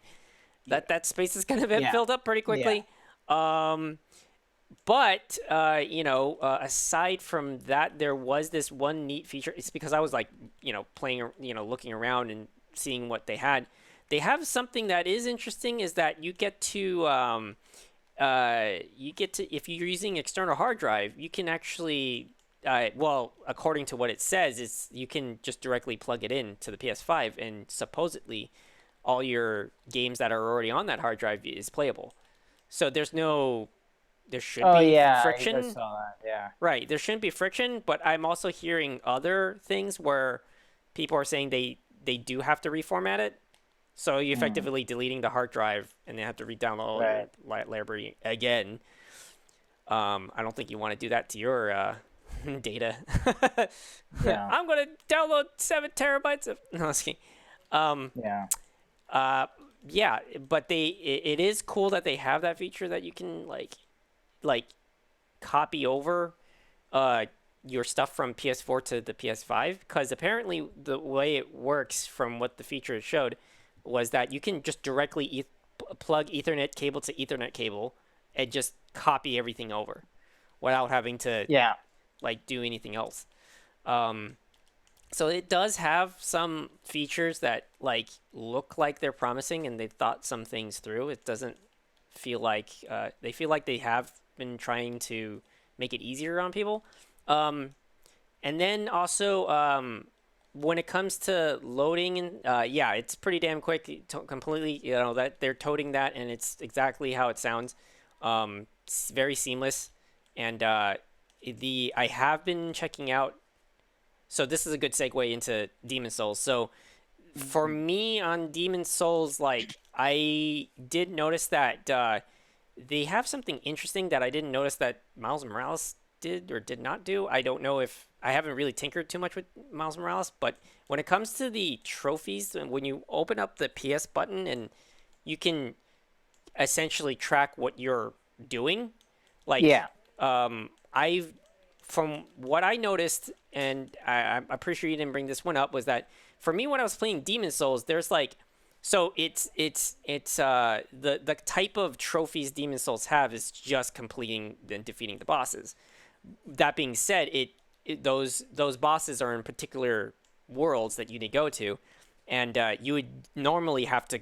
That space is gonna get Yeah. filled up pretty Yeah. quickly. Um, but aside from that, there was this one neat feature. It's because I was like, playing, looking around and seeing what they had. They have something that is interesting. Is that you get to if you're using external hard drive, you can actually, well, according to what it says, is you can just directly plug it in to the PS5, and supposedly all your games that are already on that hard drive is playable. So there should Oh be yeah. I friction. saw that. Yeah. Right, there shouldn't be friction, but I'm also hearing other things where people are saying they do have to reformat it. So you Mm. effectively deleting the hard drive and they have to re-download your Right. library again. I don't think you want to do that to your data. Yeah. I'm gonna download 7 terabytes of no, just kidding. Um, Yeah. uh, yeah, but it is cool that they have that feature that you can like copy over uh your stuff from PS4 to the PS5, because apparently the way it works from what the feature showed was that you can just directly plug Ethernet cable to Ethernet cable and just copy everything over without having to Yeah. like do anything else. Um, so it does have some features that like look like they're promising and they thought some things through. It doesn't feel like they feel like they have been trying to make it easier on people. Um, and then also when it comes to loading and yeah, it's pretty damn quick. Completely, that they're toting that, and it's exactly how it sounds. It's very seamless, and I have been checking out. So this is a good segue into Demon Souls. So for me on Demon Souls, like I did notice that they have something interesting that I didn't notice that Miles Morales did or did not do. I don't know if I haven't really tinkered too much with Miles Morales, but when it comes to the trophies, and when you open up the PS button and you can essentially track what you're doing, like Yeah. I've from what I noticed, and I'm pretty sure you didn't bring this one up, was that for me when I was playing Demon Souls, there's like, so it's the type of trophies Demon Souls have is just completing and defeating the bosses. That being said, those bosses are in particular worlds that you need to go to, and you would normally have to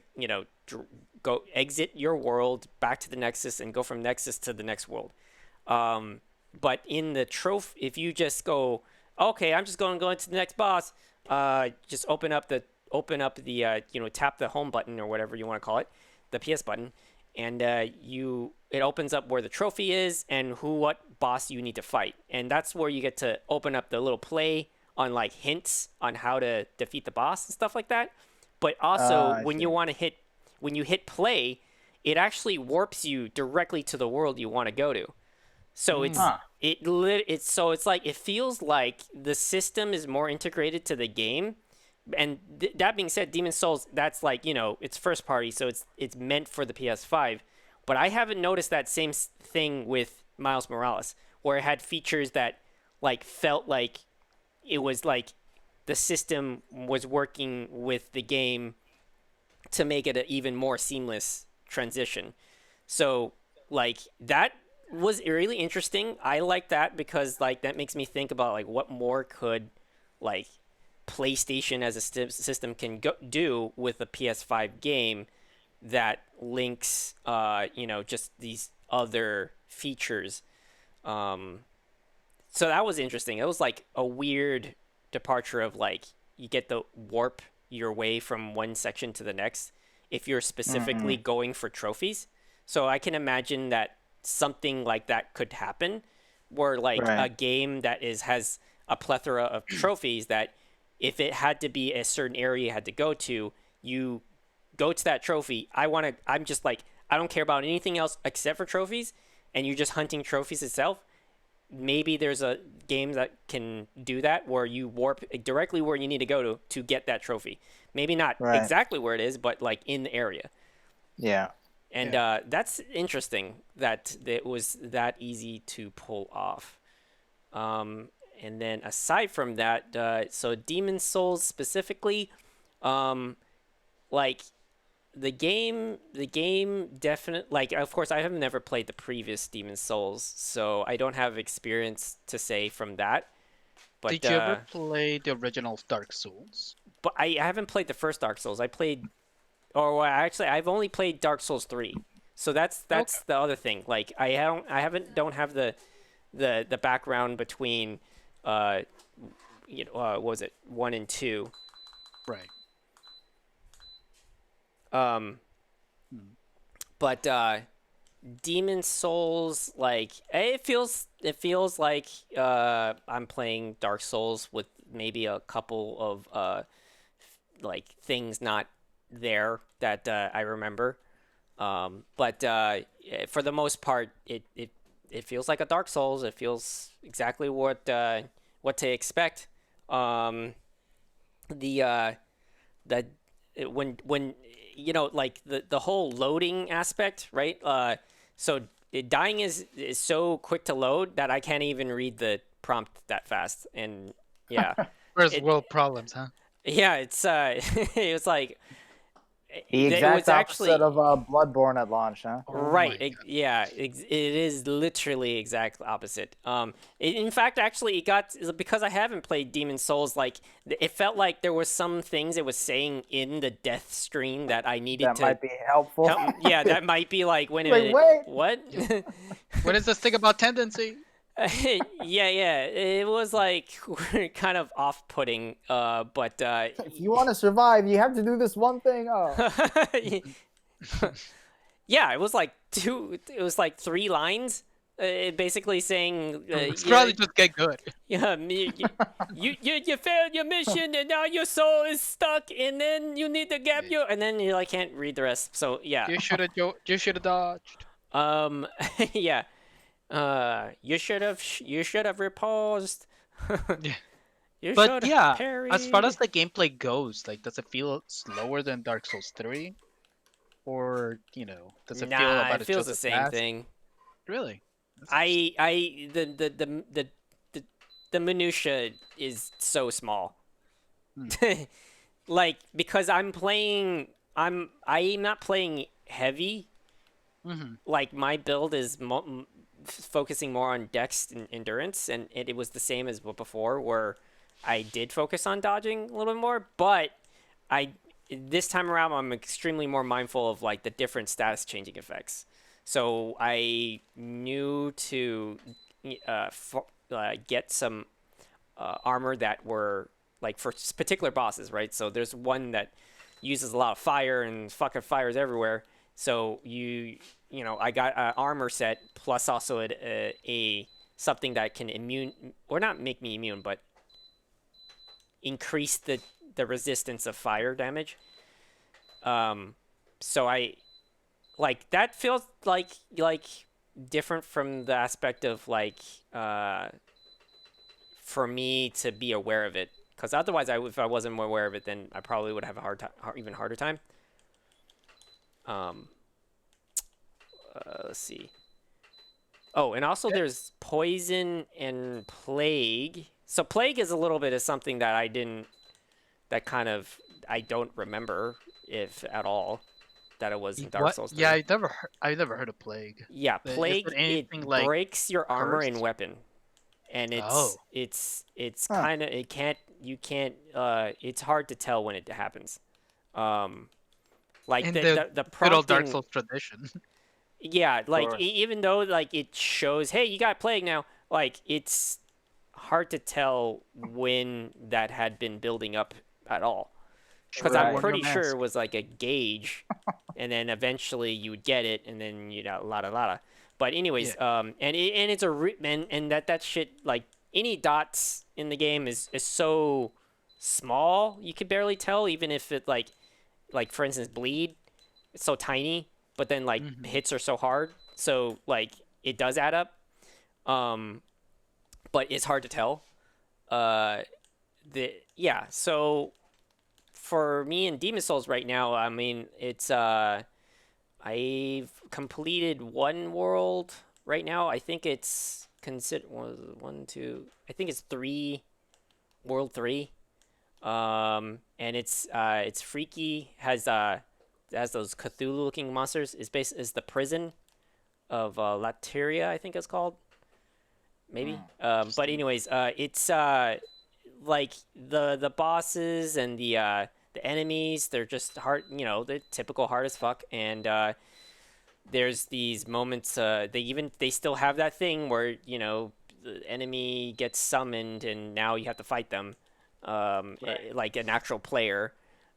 go exit your world back to the Nexus and go from Nexus to the next world. But in the trophy, if you just go, okay, I'm just going to go into the next boss, just open up the tap the home button or whatever you want to call it, the PS button, and it opens up where the trophy is and what boss you need to fight, and that's where you get to open up the little play on like hints on how to defeat the boss and stuff like that. But also when you hit play, it actually warps you directly to the world you want to go to. So it's like it feels like the system is more integrated to the game. And that being said, Demon Souls, that's like, it's first party, so it's meant for the PS5. But I haven't noticed that same thing with Miles Morales, where it had features that like felt like it was like the system was working with the game to make it an even more seamless transition. So like that was really interesting. I like that because like that makes me think about like what more could like PlayStation as a system can do with a PS5 game that links just these other features. So that was interesting. It was like a weird departure of like you get the warp your way from one section to the next if you're specifically going for trophies. So I can imagine that something like that could happen where like a game that has a plethora of trophies that if it had to be a certain area you had to go to, you go to that trophy. I'm just like, I don't care about anything else except for trophies, and you're just hunting trophies itself. Maybe there's a game that can do that where you warp directly where you need to go to get that trophy. Maybe not exactly where it is, but like in the area. Yeah. And that's interesting that it was that easy to pull off. And then aside from that, so Demon Souls specifically, like the game definitely, like, of course I have never played the previous Demon Souls, so I don't have experience to say from that. But did you ever play the original Dark Souls? But I haven't played the first Dark Souls. I played, or actually I've only played Dark Souls 3. So that's okay. The other thing. Like I don't have the background between what was it, 1 and 2. Right. But Demon Souls, like it feels like I'm playing Dark Souls with maybe a couple of like things not there that I remember. But for the most part, it feels like a Dark Souls. It feels exactly what to expect. When like the whole loading aspect, right? So dying is so quick to load that I can't even read the prompt that fast. And yeah, first world problems, huh? Yeah, it's it was like the exact opposite of Bloodborne at launch, huh? Right. It is literally exact opposite. In fact, actually, it got, because I haven't played Demon Souls, like it felt like there were some things it was saying in the death screen that I needed that might be helpful. Yeah, that might be like, wait a minute, wait. What? What is this thing about tendency? Yeah, it was like kind of off-putting, but if you want to survive, you have to do this one thing. Yeah, it was like 3 lines, basically saying it's probably just get good. Yeah, you failed your mission and now your soul is stuck, and then you need to get and then you like can't read the rest. So yeah, you should have dodged. Yeah. You should have reposed. Yeah. You But should have yeah, as far parried. as the gameplay goes, like, does it feel slower than Dark Souls 3? Or, does it feel Nah, it about feels just the as same fast? thing. Really? That's interesting. I the minutia is so small. Hmm. Like because I'm not playing heavy. Mm-hmm. Like my build is focusing more on dex and endurance, and it was the same as before, where I did focus on dodging a little bit more, but I this time around I'm extremely more mindful of like the different status changing effects. So I knew to get some armor that were like for particular bosses, right? So there's one that uses a lot of fire and fucking fires everywhere. So I got an armor set plus also a something that can immune or not make me immune, but increase the resistance of fire damage. Um, so I like that feels like different from the aspect of like for me to be aware of it. Because otherwise, if I wasn't more aware of it, then I probably would have a hard time, even harder time. Um, let's see. Oh, and also Yeah. there's poison and plague. So plague is a little bit of something that that kind of, I don't remember if at all that it was in Dark What? Souls Yeah, 3. I never heard of plague. Yeah, Is it plague, it anything like breaks your armor and cursed? weapon. And Oh. it's Huh. kind of, you can't, it's hard to tell when it happens. Um, like In the the good old Dark prompting. Souls tradition. Yeah, Of like course. even though like it shows, hey, you got plague now, like it's hard to tell when that had been building up at all. Because Should have I'm Right. worn your pretty sure it mask. was like a gauge, and then eventually you would get it, and then la. But Yeah. anyways, and it's and that shit, like any dots in the game is so small you could barely tell, even if it like for instance bleed, it's so tiny, but then like Hmm. hits are so hard, so like it does add up. Um, but it's hard to tell. Uh, so for me in Demon Souls right now, I mean, it's I've completed one world right now. I think it's consider one, two. I think it's world three. And it's freaky. Has those Cthulhu looking monsters. Is the prison of Lateria, I think it's called. Maybe. But Interesting. anyways, it's like the bosses and the enemies, they're just hard, they're typical hard as fuck. And there's these moments, they still have that thing where the enemy gets summoned and now you have to fight them, Right. like an actual player.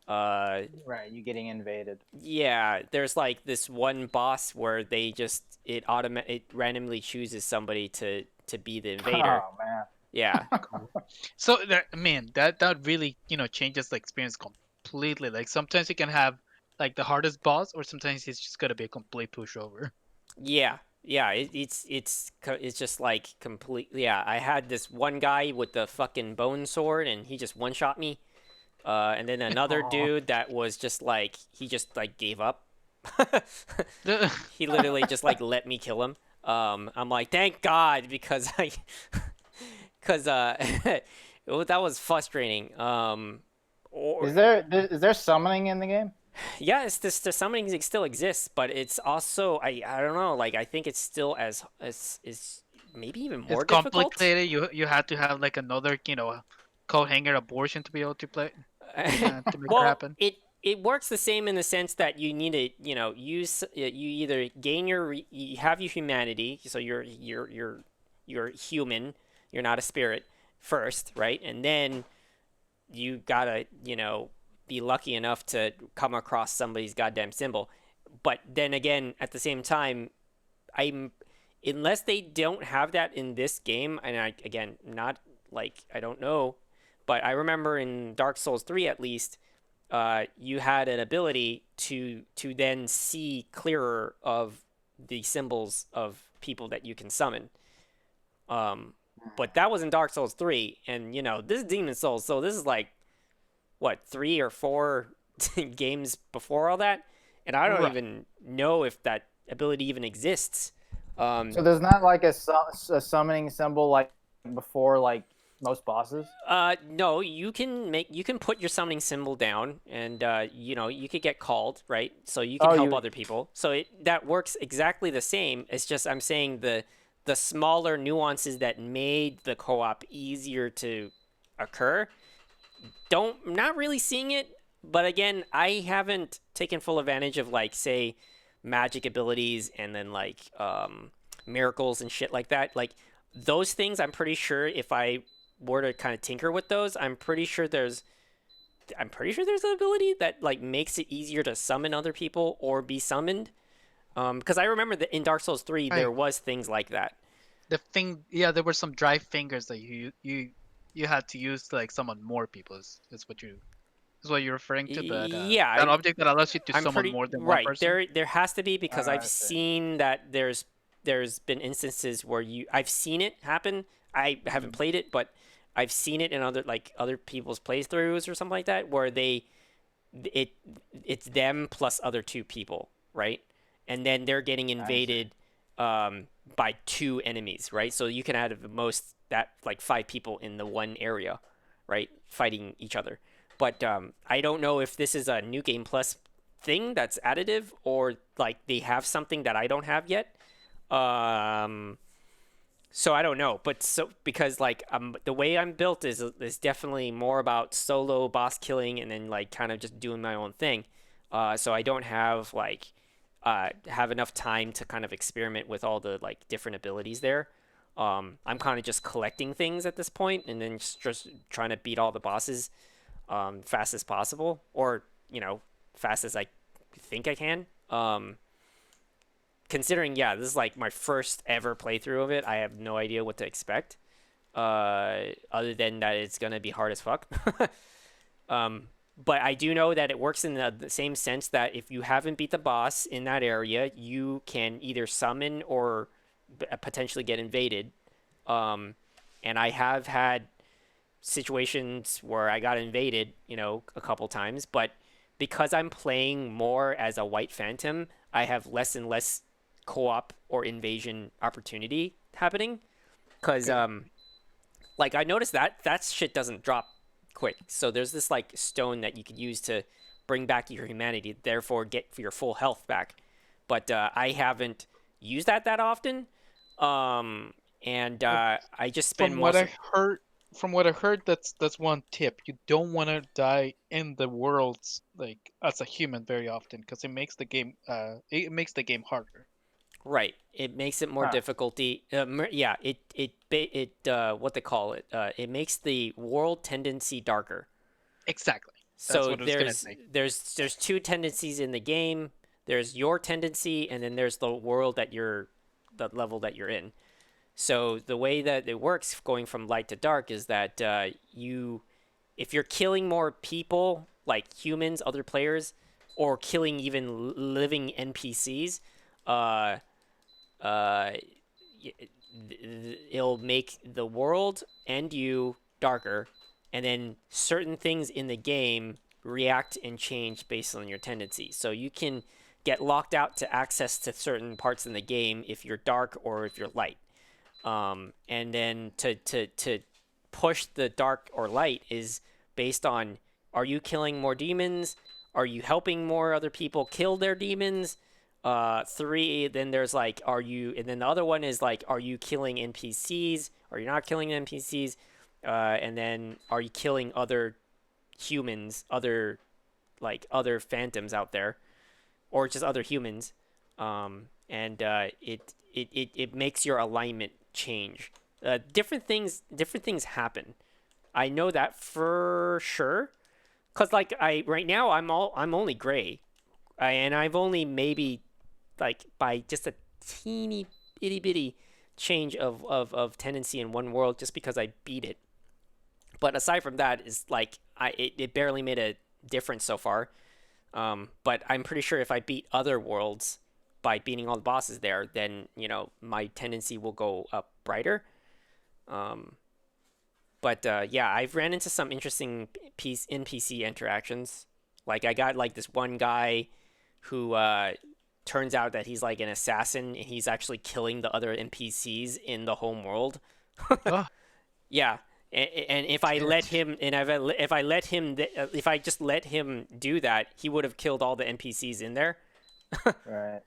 uh Right. You getting invaded. yeah, there's like this one boss where it randomly chooses somebody to be the invader. Oh man. Yeah. Cool. So that really changes the experience completely. Like sometimes you can have like the hardest boss, or sometimes it's just gonna be a complete pushover. Yeah, yeah, it's just like complete. Yeah, I had this one guy with the fucking bone sword, and he just one shot me. And then another Oh. dude that was just like he just like gave up. The- He literally just like let me kill him. I'm like, thank God, because because that was frustrating. Or Is there summoning in the game? yeah, it's this the summoning still exists, but it's also I don't know, like I think it's still as is maybe even it's more difficult. complicated. You had to have like another coat hanger abortion to be able to play to make it Well, happen. it works the same in the sense that you need to use you either gain you have your humanity, so you're human, you're not a spirit first, right? And then you gotta be lucky enough to come across somebody's goddamn symbol. But then again, at the same time, I'm unless they don't have that in this game, and I again not like I don't know, but I remember in Dark Souls 3 at least, you had an ability to then see clearer of the symbols of people that you can summon. But that was in Dark Souls 3, and this is Demon Souls, so this is like what 3 or 4 games before all that, and I don't Right. even know if that ability even exists. Um, So there's not like a summoning symbol like before like most bosses. no, you can put your summoning symbol down, and you could get called, right? So you can Oh, help you. other people. So that works exactly the same. It's just I'm saying the smaller nuances that made the co-op easier to occur. Not really seeing it, but again, I haven't taken full advantage of like say magic abilities and then like miracles and shit like that. Like those things, I'm pretty sure if I were to kind of tinker with those, I'm pretty sure there's an ability that like makes it easier to summon other people or be summoned. Because I remember that in Dark Souls 3 there Right. was things like that. The thing, yeah, there were some dry fingers that you had to use to like summon more people. Is what you're referring to? Yeah, That object that allows you to I'm summon pretty more than one right. person. There has to be because I've I see. seen that there's been instances where I've seen it happen. I haven't Mhm. played it, but I've seen it in other people's playthroughs or something like that where it it's them plus other 2 people, right? And then they're getting I see. invaded by 2 enemies, right? So you can have at the most that like 5 people in the one area, right, fighting each other. But I don't know if this is a new game plus thing that's additive or like they have something that I don't have yet. Um, so I don't know, but so because like the way I'm built is definitely more about solo boss killing and then like kind of just doing my own thing. So I don't have enough time to kind of experiment with all the like different abilities there. I'm kind of just collecting things at this point and then just trying to beat all the bosses fast as possible, or fast as I think I can. Considering, yeah, this is like my first ever playthrough of it, I have no idea what to expect. Other than that, it's gonna be hard as fuck. But I do know that it works in the same sense that if you haven't beat the boss in that area, you can either summon or potentially get invaded. Um, and I have had situations where I got invaded, a couple times, but because I'm playing more as a white phantom, I have less and less co-op or invasion opportunity happening because Okay. like I noticed that shit doesn't drop quick. So there's this like stone that you could use to bring back your humanity, therefore get your full health back. But I haven't used that often. Um, and Well, I just spend from what most I of heard, that's one tip. You don't want to die in the worlds like as a human very often because it makes the game harder. right. It makes it more Huh. difficulty. Yeah, what they call it. It makes the world tendency darker. Exactly. That's So what I was gonna there's say. there's there's 2 tendencies in the game. There's your tendency, and then there's the world the level that you're in. So the way that it works, going from light to dark, is that if you're killing more people, like humans, other players, or killing even living NPCs, uh, uh, it'll make the world and you darker, and then certain things in the game react and change based on your tendencies. So you can get locked out to access to certain parts in the game if you're dark or if you're light. And then to push the dark or light is based on, are you killing more demons? Are you helping more other people kill their demons? Three, then there's like, and then the other one is like, are you killing NPCs? Are you not killing NPCs? And then are you killing other humans, other phantoms out there, or just other humans? And it makes your alignment change. Different things happen. I know that for sure. Cause like I right now I'm only gray, and I've only maybe like by just a teeny itty bitty change of tendency in one world just because I beat it. But aside from that, is like it barely made a difference so far. But I'm pretty sure if I beat other worlds, by beating all the bosses there, then my tendency will go up brighter. Um, but yeah, I've ran into some interesting NPC interactions. Like I got like this one guy who turns out that he's like an assassin and he's actually killing the other NPCs in the home world. Oh Yeah. And if I let shit. him, and if I just let him do that, he would have killed all the NPCs in there. Right.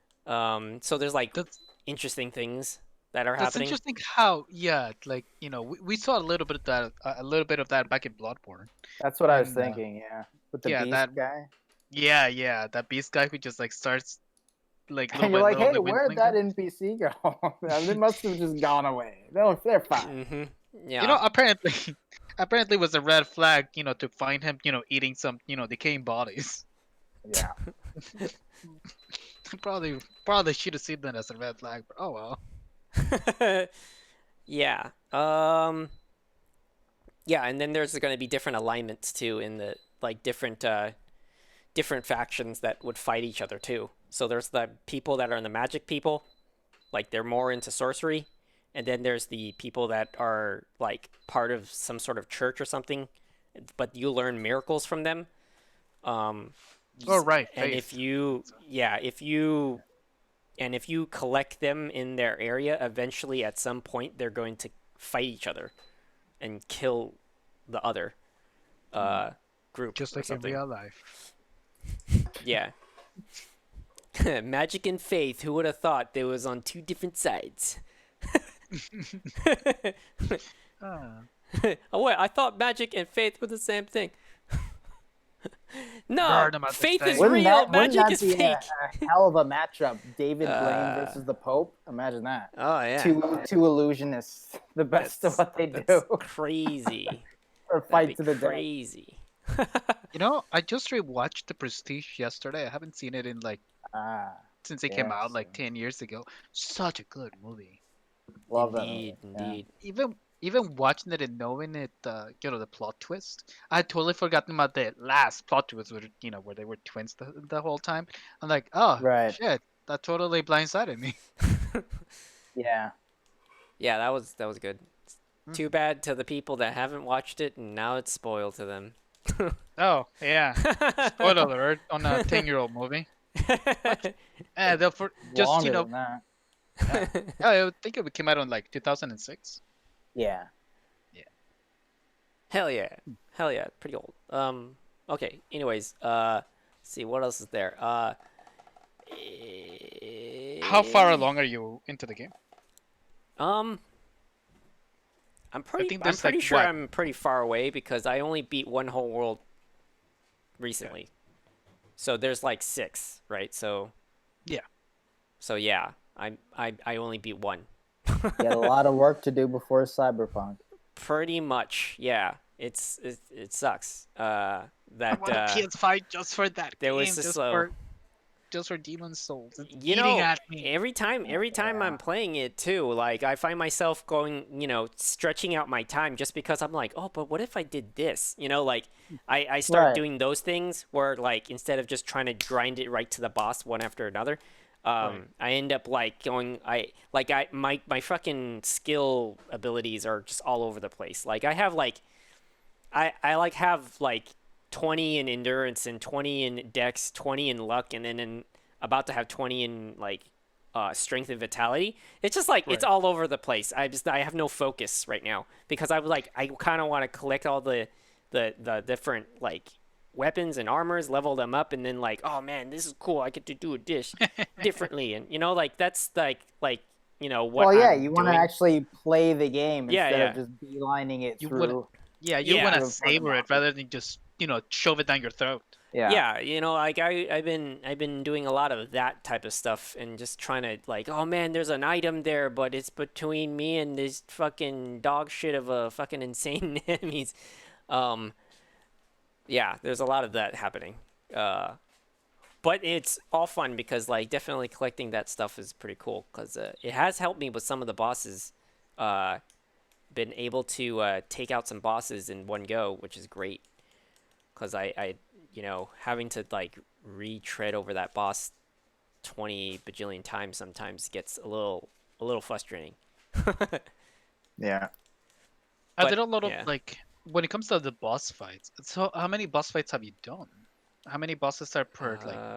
So there's like That's interesting things that are that's happening. interesting how like we saw a little bit of that back in Bloodborne. That's what I was And thinking. Yeah, with the yeah, beast that guy, yeah, that beast guy who just like starts like little and you're by like, little "Hey, like where'd whittling that them. NPC go? They must have just gone away. They're fine." Mm-hmm. You Yeah. know, apparently apparently it was a red flag, to find him, eating some, decaying bodies. Yeah. Probably should have seen that as a red flag, but oh well. Yeah. Yeah, and then there's going to be different alignments too in the like different factions that would fight each other too. So there's the people that are in the magic people, like they're more into sorcery, and then there's the people that are like part of some sort of church or something, but you learn miracles from them. Um, Oh right, and if faith. you, yeah, if you collect them in their area, eventually at some point they're going to fight each other and kill the other uh, group Just or like in something. real life. Yeah. Magic and faith. Who would have thought they was on two different sides? Ah. Oh wait, I thought magic and faith were the same thing. No, Burn them at the faith is stake. real, Wouldn't magic that is be fake. a hell of a matchup? David Blaine Uh, versus the Pope. Imagine that. oh yeah, Two illusionists, the best of what they that's do, crazy. or That'd fight be to the death. crazy. I just rewatched The Prestige yesterday. I haven't seen it in like Ah, since it came yeah, out so like 10 years ago. Such a good movie. love that movie. Indeed, Yeah. indeed. Even watching it and knowing it, the plot twist, I had totally forgotten about the last plot twist, where they were twins the whole time. I'm like, oh Right. shit, that totally blindsided me. Yeah. Yeah, that was good. Hmm. Too bad to the people that haven't watched it, and now it's spoiled to them. Oh yeah, spoiler alert on a 10-year-old movie. But they'll just Longer than that. yeah. I think it came out on like 2006. Yeah. Yeah. Hell yeah. Hell yeah. Pretty old. Okay. Anyways, let's see what else is there. How far along are you into the game? Um, I think I'm there's like pretty sure what? I'm pretty far away because I only beat one whole world Okay. recently. So there's like 6, right? Yeah. So yeah, I only beat one. You had a lot of work to do before Cyberpunk. Pretty much, yeah. It sucks. I That want a PS5 just for that there game, was this slow. just for Demon's Souls. It's You eating know, at me. every time Yeah. I'm playing it too, like I find myself going, stretching out my time just because I'm like, oh, but what if I did this? Like I start Right. doing those things where like instead of just trying to grind it right to the boss one after another, Right. I end up like going, my fucking skill abilities are just all over the place. Like I have like I like have like 20 in endurance and 20 in dex, 20 in luck, and then about to have 20 in like strength and vitality. It's just like it's Right. all over the place. I have no focus right now because I was like I kind of want to collect all the different like weapons and armors, level them up, and then like, oh man, this is cool. I get to do this differently, and like that's like what Well, yeah, I'm you want to doing. actually play the game Yeah, instead of yeah, just beelining it You would, through yeah, you want yeah. to through fucking savor it bosses. rather than just, shove it down your throat. Yeah. Yeah, like I've been doing a lot of that type of stuff and just trying to like, oh man, there's an item there, but it's between me and this fucking dog shit of a fucking insane enemies. Um, yeah, there's a lot of that happening. But it's all fun because like definitely collecting that stuff is pretty cool because it has helped me with some of the bosses. Uh, been able to take out some bosses in one go, which is great because I having to like retread over that boss 20 bajillion times sometimes gets a little frustrating. Yeah. Are But there a lot of yeah. like when it comes to the boss fights? So how many boss fights have you done? How many bosses are per like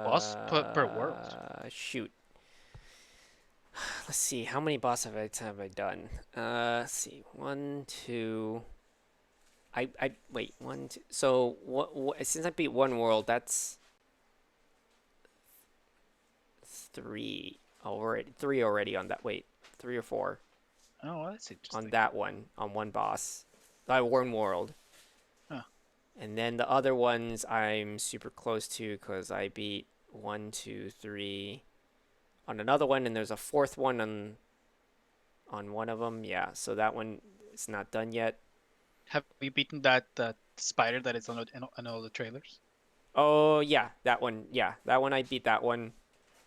boss per world? Shoot. Let's see. How many boss fights have I done? Let's see. One, two. I wait. One, two. So since I beat one world, that's three already. Three already on that. Wait, three or four Oh, that's on interesting. that one on one boss. One world. Huh. And then the other ones I'm super close to because I beat one, two, three on another one, and there's a fourth one on one of them. Yeah, so that one is not done yet. Have you beaten that spider that is on all the trailers? Oh yeah, that one. Yeah, that one I beat that one.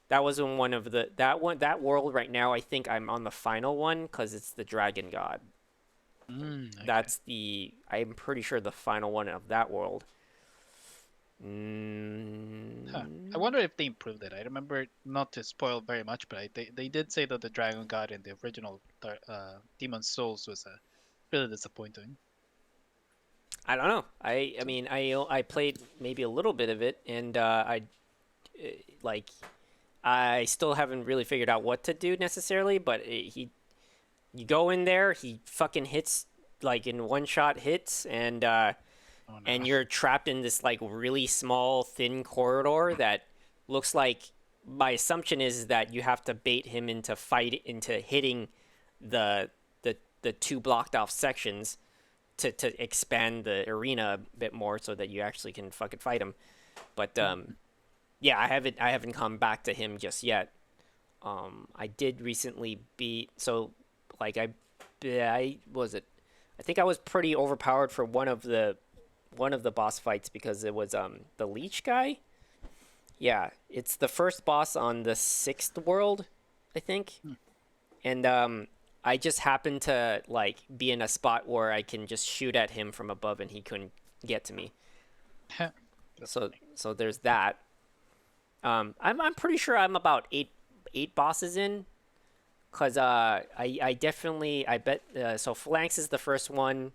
That was in one of that world right now. I think I'm on the final one because it's the Dragon God. Okay. That's I'm pretty sure the final one of that world. Huh. I wonder if they improved it. I remember not to spoil very much, but they did say that the Dragon God in the original Demon Souls was really disappointing. I don't know. I So, mean I played maybe a little bit of it, and uh, like I still haven't really figured out what to do necessarily. But you go in there, he fucking hits like in one shot hits, oh no. and you're trapped in this like really small thin corridor that looks like, my assumption is that you have to bait him into hitting the the two blocked off sections to expand the arena a bit more so that you actually can fucking fight him. But yeah, I haven't come back to him just yet. I did recently beat, so like I was it I think I was pretty overpowered for one of the boss fights because it was the leech guy. Yeah, it's the first boss on the sixth world, I think. And I just happened to like be in a spot where I can just shoot at him from above and he couldn't get to me. That's So funny. so there's that. I'm pretty sure I'm about eight bosses in, cause I definitely I bet so Phalanx is the first one.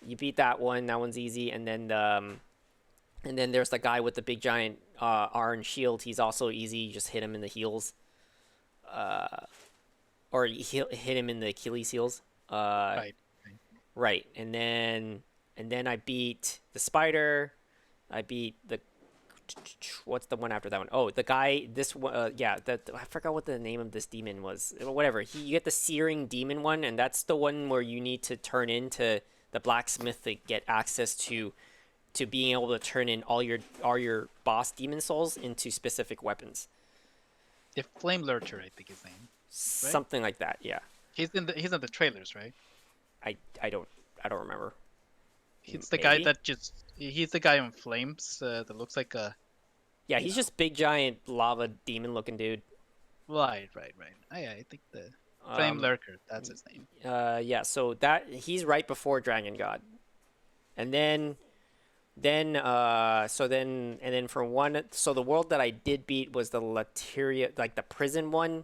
You beat that one. That one's easy. And then there's the guy with the big giant orange shield. He's also easy. You just hit him in the heels, or hit him in the Achilles heels. Right. Right. Right. And then I beat the spider. I beat the what's the one after that one? Oh, the guy. This one. Yeah. That I forgot what the name of this demon was. Whatever. You get the searing demon one, and that's the one where you need to turn into the blacksmith to get access to being able to turn in all your boss demon souls into specific weapons. The Flame Lurcher, I think his name, right? Something like that. Yeah. He's in the trailers, right? I I don't I don't remember. He's the guy Maybe. that just he's the guy on flames that looks like a Yeah, you he's know. just big giant lava demon looking dude. Right, right, right. I think the Flame Um Lurker, that's his name. yeah, so that he's right before Dragon God. And then for one, so the world that I did beat was the Lateria, like the prison one.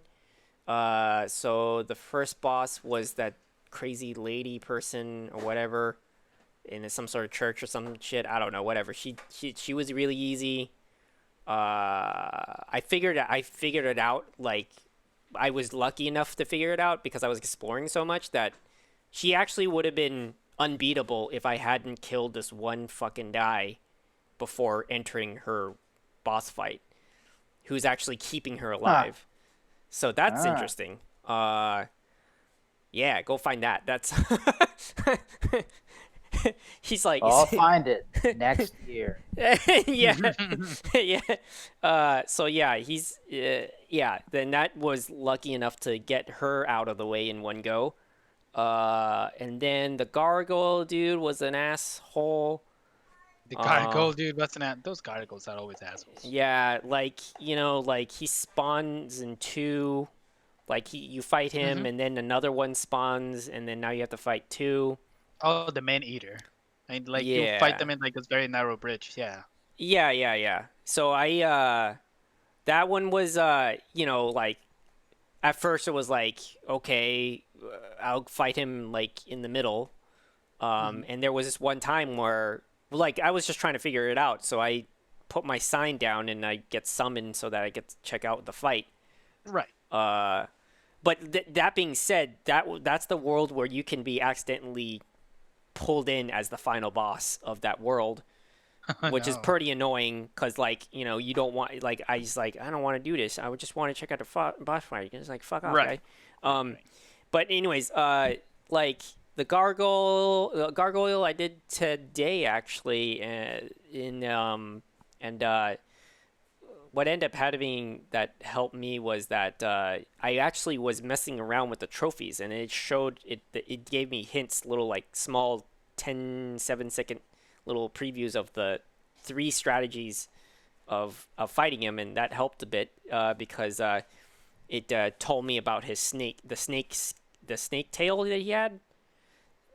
So the first boss was that crazy lady person or whatever in some sort of church or some shit. I don't know, whatever. She was really easy. I figured it out. Like I was lucky enough to figure it out because I was exploring so much that she actually would have been unbeatable if I hadn't killed this one fucking guy before entering her boss fight, who's actually keeping her Huh. alive. So that's Ah. interesting. Yeah, go find that. That's he's like, I'll find it next year. yeah, yeah. So yeah, yeah. Then that was lucky enough to get her out of the way in one go. And then the gargoyle dude was an asshole. The Uh, Gargoyle dude, what's an those Gargoyles are always assholes. yeah, like like he spawns in two. Like you fight him, Hmm. and then another one spawns, and then now you have to fight two. Oh, the Man Eater. And like you fight Yeah, them in like this very narrow bridge. Yeah. yeah. So That one was like at first it was like, okay, I'll fight him like in the middle. And there was this one time where like I was just trying to figure it out, so I put my sign down and I get summoned so that I get to check out the fight. Right. But that being said, that's the world where you can be accidentally pulled in as the final boss of that world, which is No. pretty annoying because like you don't want like I don't want to do this. I would just want to check out the boss fight. It's like fuck off, Right. guy. But anyways, like the gargoyle I did today actually, what ended up happening that helped me was that I actually was messing around with the trophies, and it gave me hints, little like small 7-second little previews of the 3 strategies of fighting him, and that helped a bit because it told me about his the snake tail that he had,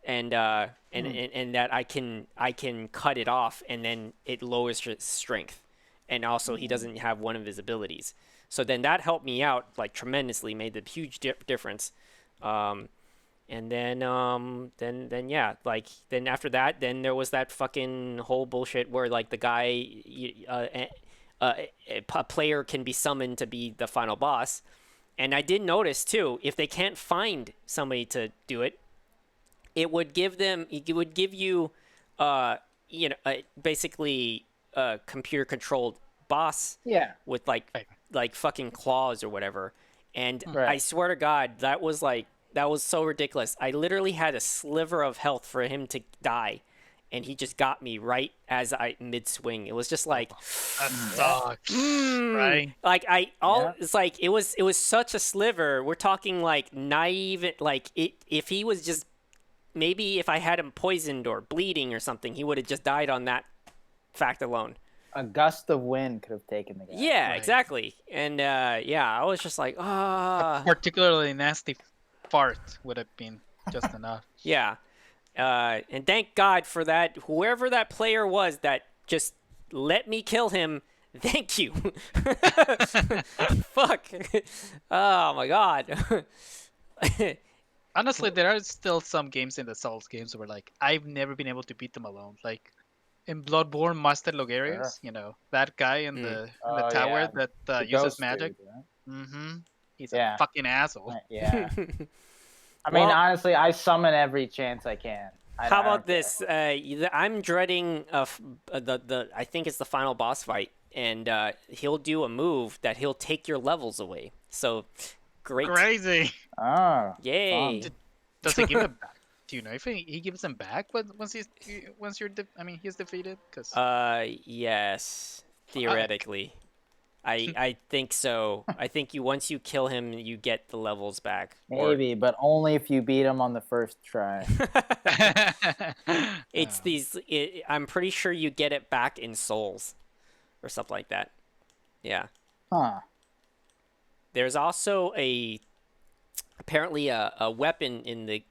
and that I can cut it off, and then it lowers his strength. And also he doesn't have one of his abilities, so then that helped me out like tremendously, made a huge difference. And then yeah, like then after that, then there was that fucking whole bullshit where like the guy, a player can be summoned to be the final boss, and I did notice too, if they can't find somebody to do it, it would give you, basically a computer controlled boss Yeah. with Right. like fucking claws or whatever. And Right. I swear to God, that was so ridiculous. I literally had a sliver of health for him to die, and he just got me right as I mid swing. It was just like, That sucks. Right. like Yeah. it's like it was such a sliver. We're talking like not even like if he was just, maybe if I had him poisoned or bleeding or something, he would have just died on that fact alone. A gust of wind could have taken the guy. Yeah, Right. exactly. And yeah, I was just like, Particularly nasty fart would have been just enough. yeah. And thank God for that. Whoever that player was that just let me kill him. Thank you. Fuck. Oh my God. Honestly, there are still some games in the Souls games where like I've never been able to beat them alone. Like in Bloodborne, Master Logarius, that guy in the Oh, tower yeah. that The uses ghost magic. dude, right? Mm-hmm. He's Yeah. a fucking asshole. Yeah. I mean, Well- honestly, I summon every chance I can. How don't about care. this? I'm dreading the I think it's the final boss fight, and he'll do a move that he'll take your levels away. So great. Crazy. Oh. Yay. fun. Does he give them back? Do you know if he gives them back once he's defeated? Because Yes, theoretically. I think so. I think once you kill him, you get the levels back. Maybe, but only if you beat him on the first try. It's these. I'm pretty sure you get it back in souls, or something like that. Yeah. Huh. There's also apparently a weapon in the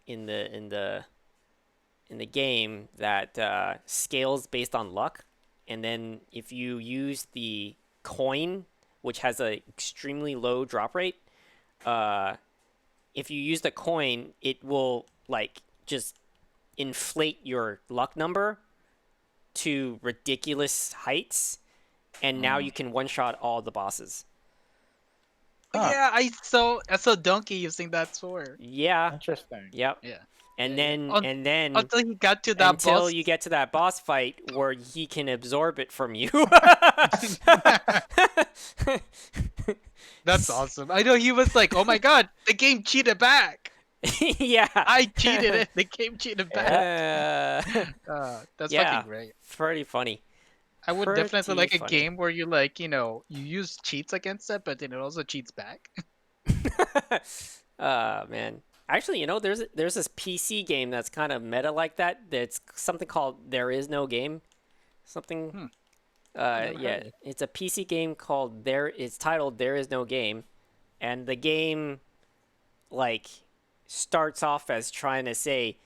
game that scales based on luck, and then if you use the coin, which has a extremely low drop rate, if you use the coin, it will like just inflate your luck number to ridiculous heights, and now you can one shot all the bosses. yeah, I saw Donkey using that sword. Yeah. Interesting. Yep. Yeah. And Yeah, then yeah. and then Until he got to that until boss. you get to that boss fight where he can absorb it from you. That's awesome. I know he was like, "Oh my god, the game cheated back. Yeah. I cheated it. The game cheated back." That's Yeah. fucking great. Pretty funny. I would definitely like a funny. game where you like, you use cheats against it, but then it also cheats back. Man. Actually, there's this PC game that's kind of meta like that. That's something called There Is No Game. Something. Never heard Yeah, of it. it's a PC game called It's titled There Is No Game, and the game, like, starts off as trying to say,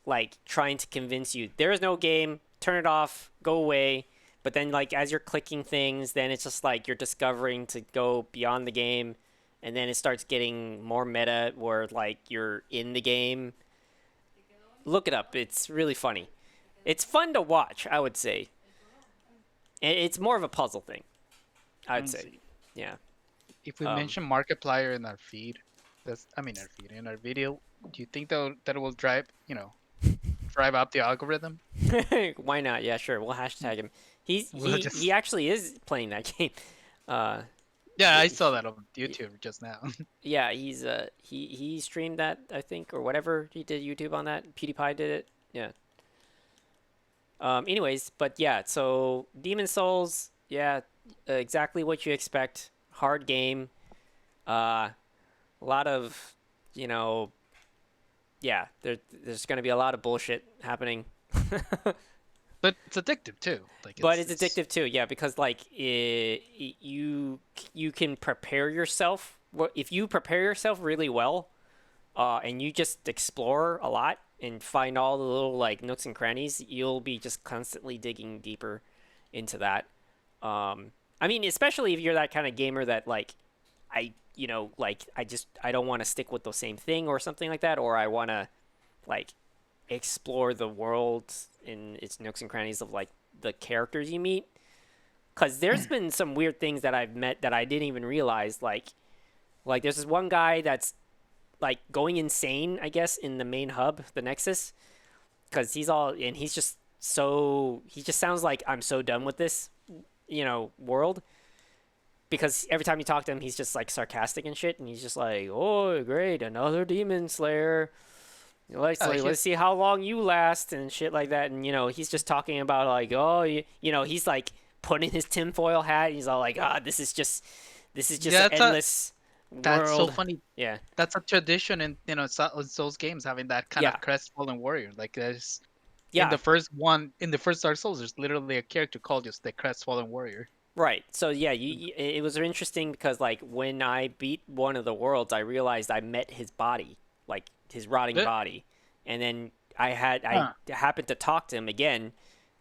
like, trying to convince you there is no game. Turn it off. Go away. But then like as you're clicking things, then it's just like you're discovering to go beyond the game, and then it starts getting more meta where like you're in the game. Look it up. It's really funny. It's fun to watch, I would say. It's more of a puzzle thing, I would Let's say. see. Yeah. If we Um, mention Markiplier in our feed, in our video, do you think that will drive up the algorithm? Why not? Yeah, sure. We'll hashtag him. We'll He just actually is playing that game. Uh, Yeah, I saw he, that on YouTube just now. yeah, he streamed that, I think, or whatever he did YouTube on that. PewDiePie did it. Yeah. Anyways, but yeah, so Demon Souls, yeah, exactly what you expect. Hard game. A lot of, you know, yeah, there's gonna be a lot of bullshit happening. But it's addictive too. Like But it's addictive too, yeah, because like you can prepare yourself. If you prepare yourself really well, and you just explore a lot and find all the little like nooks and crannies, you'll be just constantly digging deeper into that. I mean, especially if you're that kind of gamer that like I don't want to stick with the same thing or something like that, or I want to like explore the world in its nooks and crannies of like the characters you meet. Because there's been some weird things that I've met that I didn't even realize. Like there's this one guy that's like going insane, I guess, in the main hub, the Nexus, because he's just so he just sounds like I'm so done with this, world. Because every time you talk to him, he's just like sarcastic and shit, and he's just like, "Oh, great, another demon slayer. Let's see how long you last," and shit like that. And he's just talking about like, oh, he's like putting his tinfoil hat. He's all like, this is just Yeah, an endless that's so world. funny. Yeah, That's a tradition in Souls games, having that kind yeah, of crestfallen warrior. Like there's yeah. in the first Dark Souls, there's literally a character called just the crestfallen warrior. Right. So yeah, it was interesting because like when I beat one of the worlds, I realized I met his body, like his rotting Eh, body, and then I Huh. happened to talk to him again,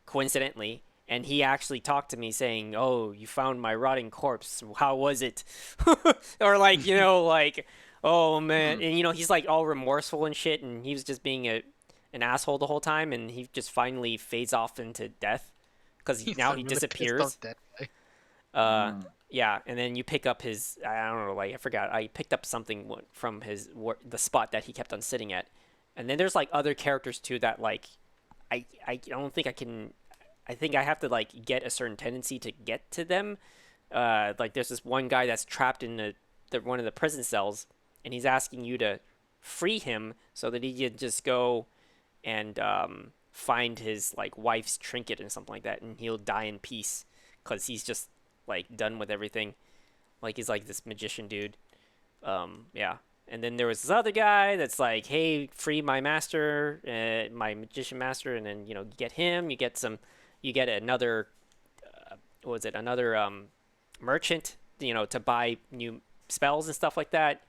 coincidentally, and he actually talked to me saying, "Oh, you found my rotting corpse. How was it?" Or like like, "Oh man," hmm. and he's like all remorseful and shit, and he was just being an asshole the whole time, and he just finally fades off into death because He's now a he really pissed off disappears. dead guy. Uh, Mm. yeah, and then you pick up I don't know, like I forgot. I picked up something from the spot that he kept on sitting at, and then there's like other characters too that like I don't think I can. I think I have to like get a certain tendency to get to them. Like there's this one guy that's trapped in the one of the prison cells, and he's asking you to free him so that he can just go and find his like wife's trinket and something like that, and he'll die in peace because he's just like done with everything. Like he's like this magician dude. Yeah. And then there was this other guy that's like, "Hey, free my master, my magician master," and then you get him. You get another, what was it? Another merchant, to buy new spells and stuff like that.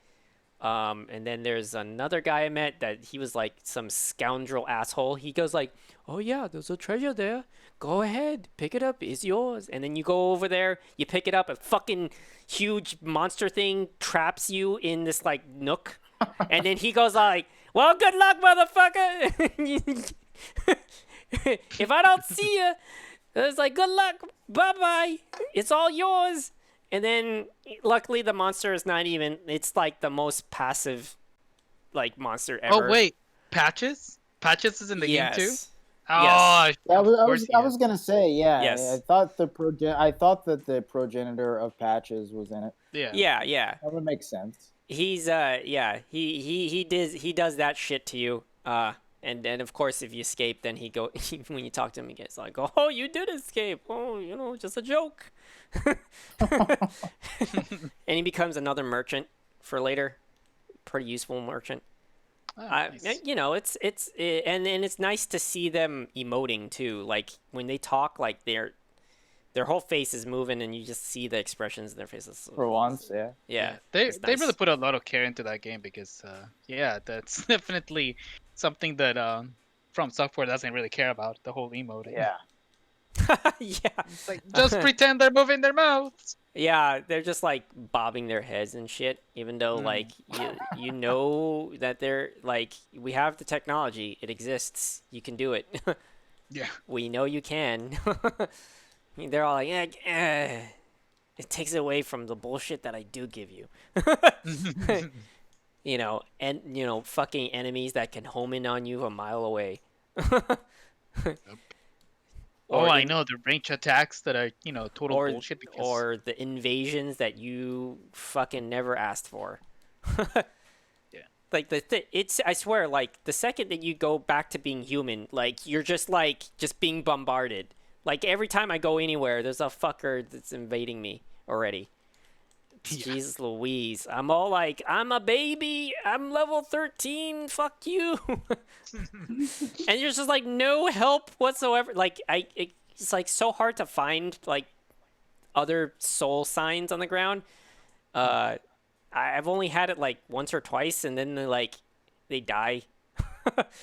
And then there's another guy I met that he was like some scoundrel asshole. He goes like, "Oh yeah, there's a treasure there. Go ahead, pick it up. It's yours." And then you go over there, you pick it up. A fucking huge monster thing traps you in this like nook, and then he goes like, "Well, good luck, motherfucker. If I don't see you, it's like good luck. Bye bye. It's all yours." And then luckily the monster is not even it's like the most passive like monster Oh ever. wait, Patches? Patches is in the game too? Yes. Oh, Yeah, of course he I is. was gonna say, yeah. Yes. I thought that the progenitor of Patches was in it. Yeah. Yeah. That would make sense. He's yeah, he does that shit to you. And then of course if you escape then when you talk to him he gets like, "Oh, you did escape. Oh, just a joke." And he becomes another merchant for later. Pretty useful merchant. Oh, nice. And it's nice to see them emoting too. Like when they talk, like their whole face is moving, and you just see the expressions in their faces. For once, yeah. Yeah, They it's they really nice. put a lot of care into that game because yeah, that's definitely something that From Software doesn't really care about, the whole emoting. Yeah. Yeah. It's like just pretend they're moving their mouths. Yeah, they're just like bobbing their heads and shit, even though like you know that they're like we have the technology, it exists, you can do it. Yeah. We know you can. They're all like, it takes away from the bullshit that I do give you. And fucking enemies that can home in on you a mile away. Yep. Oh, Or I in know the range attacks that are total or bullshit because or the invasions that you fucking never asked for. yeah. Like it's I swear, like the second that you go back to being human, you're just being bombarded. Like every time I go anywhere, there's a fucker that's invading me already. Yeah. Jesus Louise. I'm all like, I'm a baby. I'm level 13. Fuck you. And there's just like no help whatsoever. It's like so hard to find like other soul signs on the ground. Uh, I've only had it like once or twice, and then they die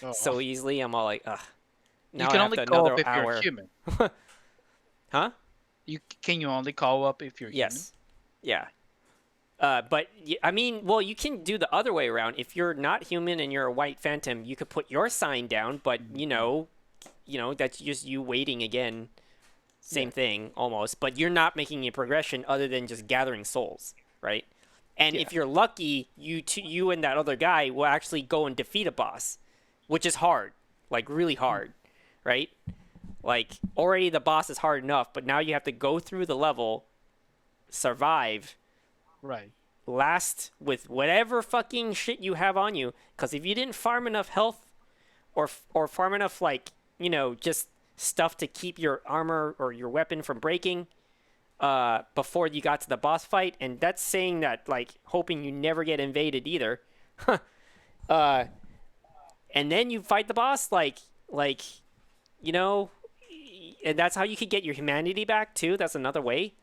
Oh. so easily. I'm all like, ugh. You Now I can have only to call up another if you're hour. human. Huh? You only call up if you're human? Yes. Yeah. But I mean, well, you can do the other way around. If you're not human and you're a white phantom, you could put your sign down, but that's just you waiting again. Same thing almost, but you're not making a progression other than just gathering souls, right? And Yeah. if you're lucky, you and that other guy will actually go and defeat a boss, which is hard, like really hard, right? Like already the boss is hard enough, but now you have to go through the level, survive, Right. last with whatever fucking shit you have on you. Because if you didn't farm enough health, or farm enough just stuff to keep your armor or your weapon from breaking, before you got to the boss fight, and that's saying that like hoping you never get invaded either. uh, and then you fight the boss, you know, and that's how you could get your humanity back too. That's another way.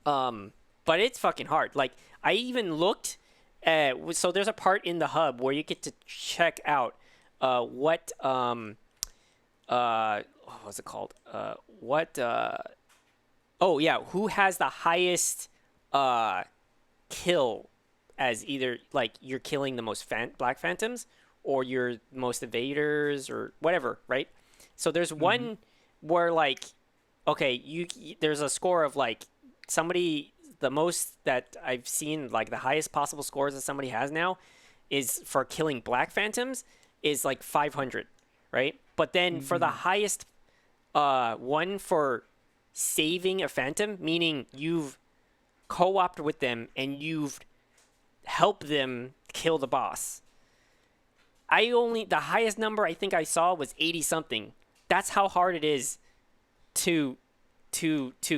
But it's fucking hard. Like I even looked so there's a part in the hub where you get to check out what what was it called? What oh yeah, who has the highest kill, as either like you're killing the most black phantoms or you're most evaders or whatever, right? So there's one where like okay, there's a score of like somebody, the most that I've seen, like the highest possible scores that somebody has now is for killing black phantoms is like 500, right? But then for the highest one for saving a phantom, meaning you've co-opted with them and you've helped them kill the boss. The highest number I think I saw was 80 something. That's how hard it is to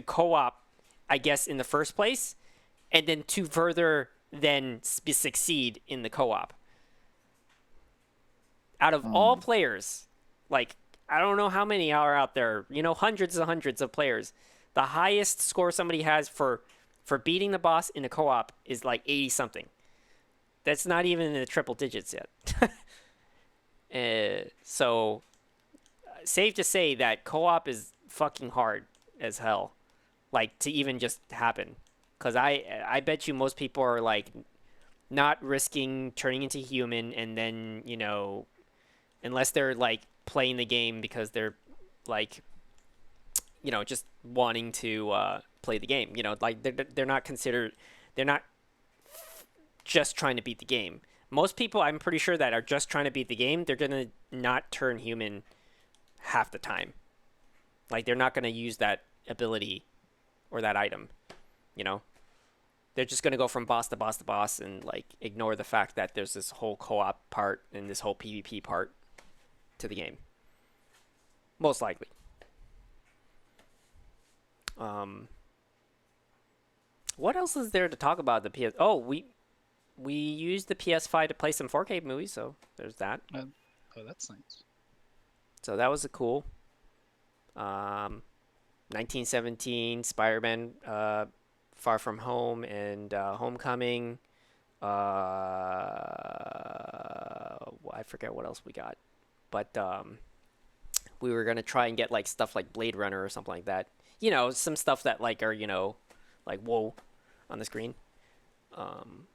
co-op, I guess, in the first place, and then to further then succeed in the co-op. Out of all players, like I don't know how many are out there, hundreds and hundreds of players. The highest score somebody has for beating the boss in a co-op is like 80 something. That's not even in the triple digits yet. So safe to say that co-op is fucking hard as hell, like to even just happen. Because I bet you most people are like not risking turning into human, and then unless they're like playing the game because they're like just wanting to play the game. Like they're not considered, they're not just trying to beat the game. Most people, I'm pretty sure, that are just trying to beat the game, they're gonna not turn human half the time. Like they're not gonna use that ability or that item. They're just gonna go from boss to boss to boss and like ignore the fact that there's this whole co-op part and this whole PvP part to the game. Most likely. What else is there to talk about the PS? Oh, we used the PS5 to play some 4K movies, so there's that. Oh, that's nice. So that was a cool. 1917, Spider-Man, Far From Home, and Homecoming. I forget what else we got, but we were gonna try and get like stuff like Blade Runner or something like that. Some stuff that like are like whoa on the screen. Um,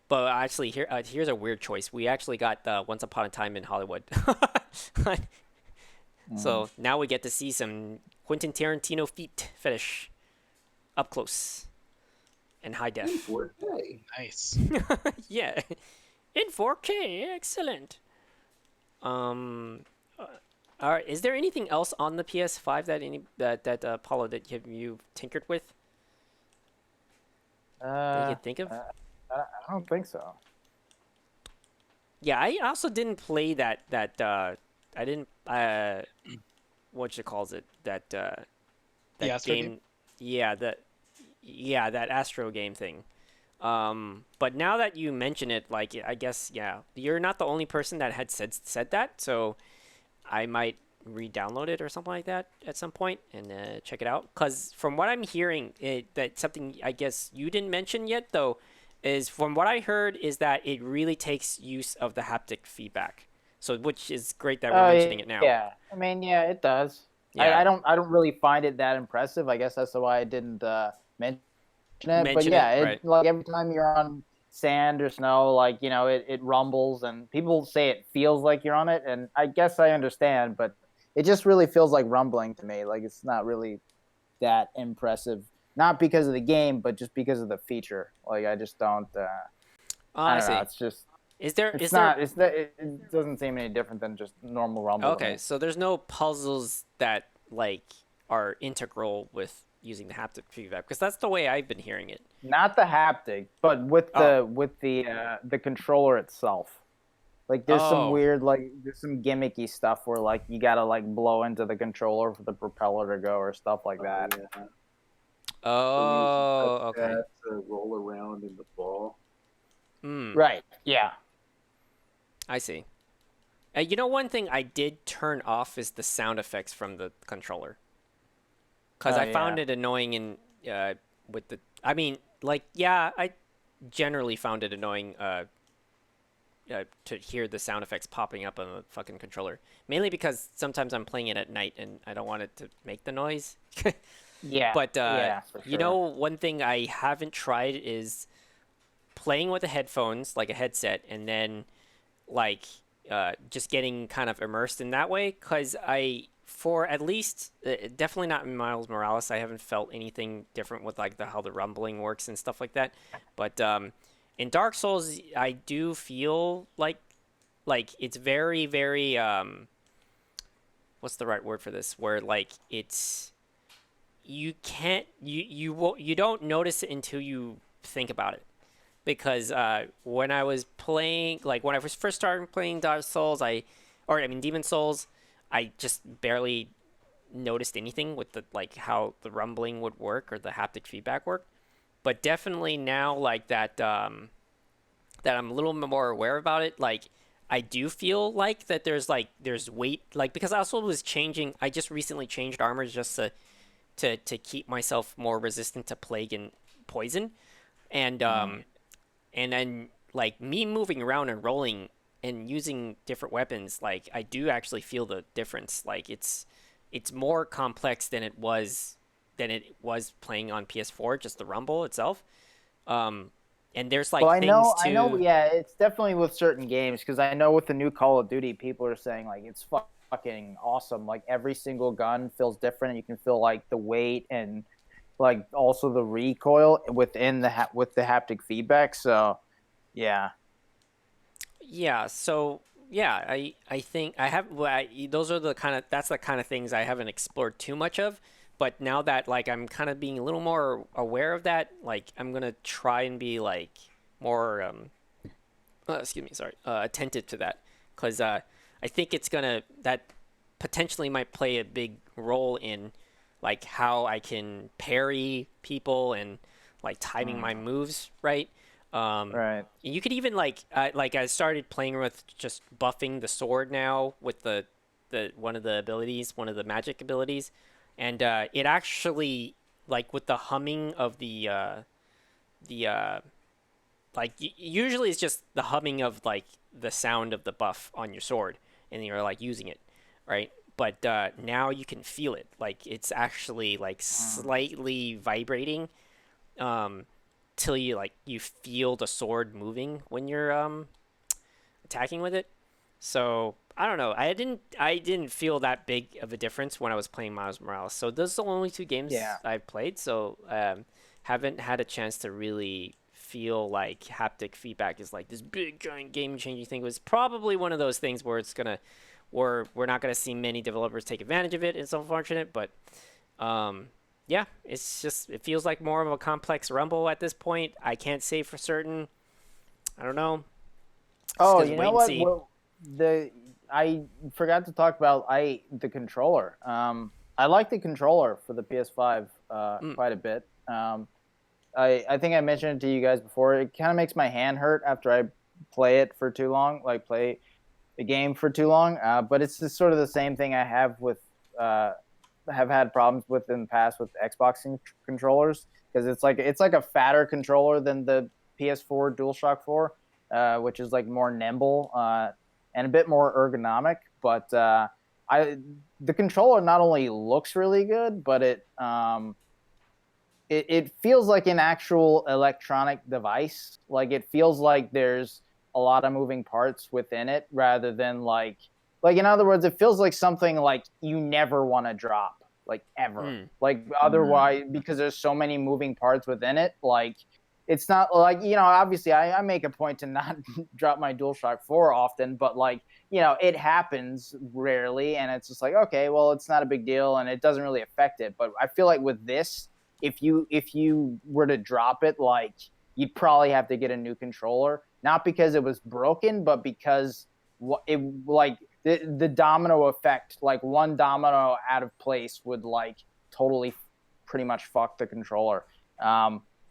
but actually, here's a weird choice. We actually got Once Upon a Time in Hollywood. Mm. So now we get to see some Quentin Tarantino feet fetish up close and high In def. 4K. Nice. Yeah, in 4K, excellent. Um, all right. Is there anything else on the PS5 that Paulo that you've tinkered with that you Uh, could think of? uh, I don't think so. Yeah, I also didn't play that. I didn't. What you calls it? The That Astro game? game. Yeah, that Astro game thing. But now that you mention it, like I guess yeah, you're not the only person that had said that, so I might re-download it or something like that at some point and check it out. Cause from what I'm hearing, that something I guess you didn't mention yet though, is from what I heard is that it really takes use of the haptic feedback. So which is great that we're Oh mentioning it now. yeah. I mean, yeah, it does. Yeah, I don't really find it that impressive. I guess that's why I didn't mention it. But mention it yeah, right. it like every time you're on sand or snow, like it rumbles, and people say it feels like you're on it, and I guess I understand, but it just really feels like rumbling to me. Like it's not really that impressive. Not because of the game, but just because of the feature. Like I just don't. Oh, I I don't know. see. It's just. Is there It's is there not. It's that. It doesn't seem any different than just normal rumble to Okay, me. so there's no puzzles that like are integral with using the haptic feedback because that's the way I've been hearing it. Not the haptic, but Oh, with the controller itself. Like there's some oh, weird there's some gimmicky stuff where like you gotta like blow into the controller for the propeller to go or stuff like Oh, that. yeah. Or use the oh, okay. touchpad to roll around in the ball. Hmm, Right. Yeah. I see. One thing I did turn off is the sound effects from the controller because Oh I yeah. found it annoying and with the. I mean, like, yeah, I generally found it annoying to hear the sound effects popping up on the fucking controller. Mainly because sometimes I'm playing it at night and I don't want it to make the noise. Yeah. But Yeah, for sure. one thing I haven't tried is playing with the headphones, like a headset, and then like just getting kind of immersed in that way. Because for at least, definitely not in Miles Morales, I haven't felt anything different with like how the rumbling works and stuff like that. But in Dark Souls, I do feel like it's very very what's the right word for this? Where like it's you can't you don't notice it until you think about it because when I was playing like when I was first started playing Dark Souls I mean Demon Souls I just barely noticed anything with the like how the rumbling would work or the haptic feedback work but definitely now like that I'm a little more aware about it like I do feel like that there's weight like because I also was changing I just recently changed armors just to keep myself more resistant to plague and poison Mhm. and then like me moving around and rolling and using different weapons like I do actually feel the difference like it's more complex than it was playing on PS4 just the rumble itself um and there's Well, like things I know, to yeah, it's definitely with certain games because I know with the new Call of Duty, people are saying like it's fucking awesome. Like every single gun feels different, and you can feel like the weight and like also the recoil within with the haptic feedback. So yeah, yeah so yeah I think I have well, those are the kind of that's the kind of things I haven't explored too much of but now that like I'm kind of being a little more aware of that like I'm gonna try and be like more excuse me sorry attentive to that because I think it's gonna that potentially might play a big role in like how I can parry people and like timing my mm, moves right. right. You could even like I started playing with just buffing the sword now with the one of the abilities, one of the magic abilities, and it actually like with the humming of the like usually it's just the humming of like the sound of the buff on your sword, and you're like using it. right? But now you can feel it. Like it's actually like slightly vibrating, um, till you feel the sword moving when you're attacking with it. So I don't know. I didn't feel that big of a difference when I was playing Miles Morales. So those are the only two Yeah. games I've played. So haven't had a chance to really feel like haptic feedback is like this big giant game changing thing. It was probably one of those things where we're not gonna see many developers take advantage of it. It's unfortunate, but um, yeah, it feels like more of a complex rumble at this point. I can't say for certain. I don't know. Just Oh, gonna you wait know and what? see. Well, the I forgot to talk about the controller. I like the controller for the PS5 Mm. quite a bit. I think I mentioned it to you guys before. It kind of makes my hand hurt after I play it for too long, like play the game for too long. But it's just sort of the same thing I uh, have had problems with in the past with Xbox controllers because it's like a fatter controller than the PS4 DualShock 4, which is like more nimble and a bit more ergonomic. But I the controller not only looks really good, but it feels like an actual electronic device. Like it feels like there's a lot of moving parts within it rather than like in other words, it feels like something like you never want to drop, like ever. Mm. Like Mm. otherwise, because there's so many moving parts within it, like it's not like obviously I make a point to not drop my DualShock 4 often, but like it happens rarely, and it's just like okay, well, it's not a big deal, and it doesn't really affect it. But I feel like with this, if you were to drop it, like you'd probably have to get a new controller, not because it was broken, but because it like the domino effect, like one domino out of place would like totally pretty much fuck the controller.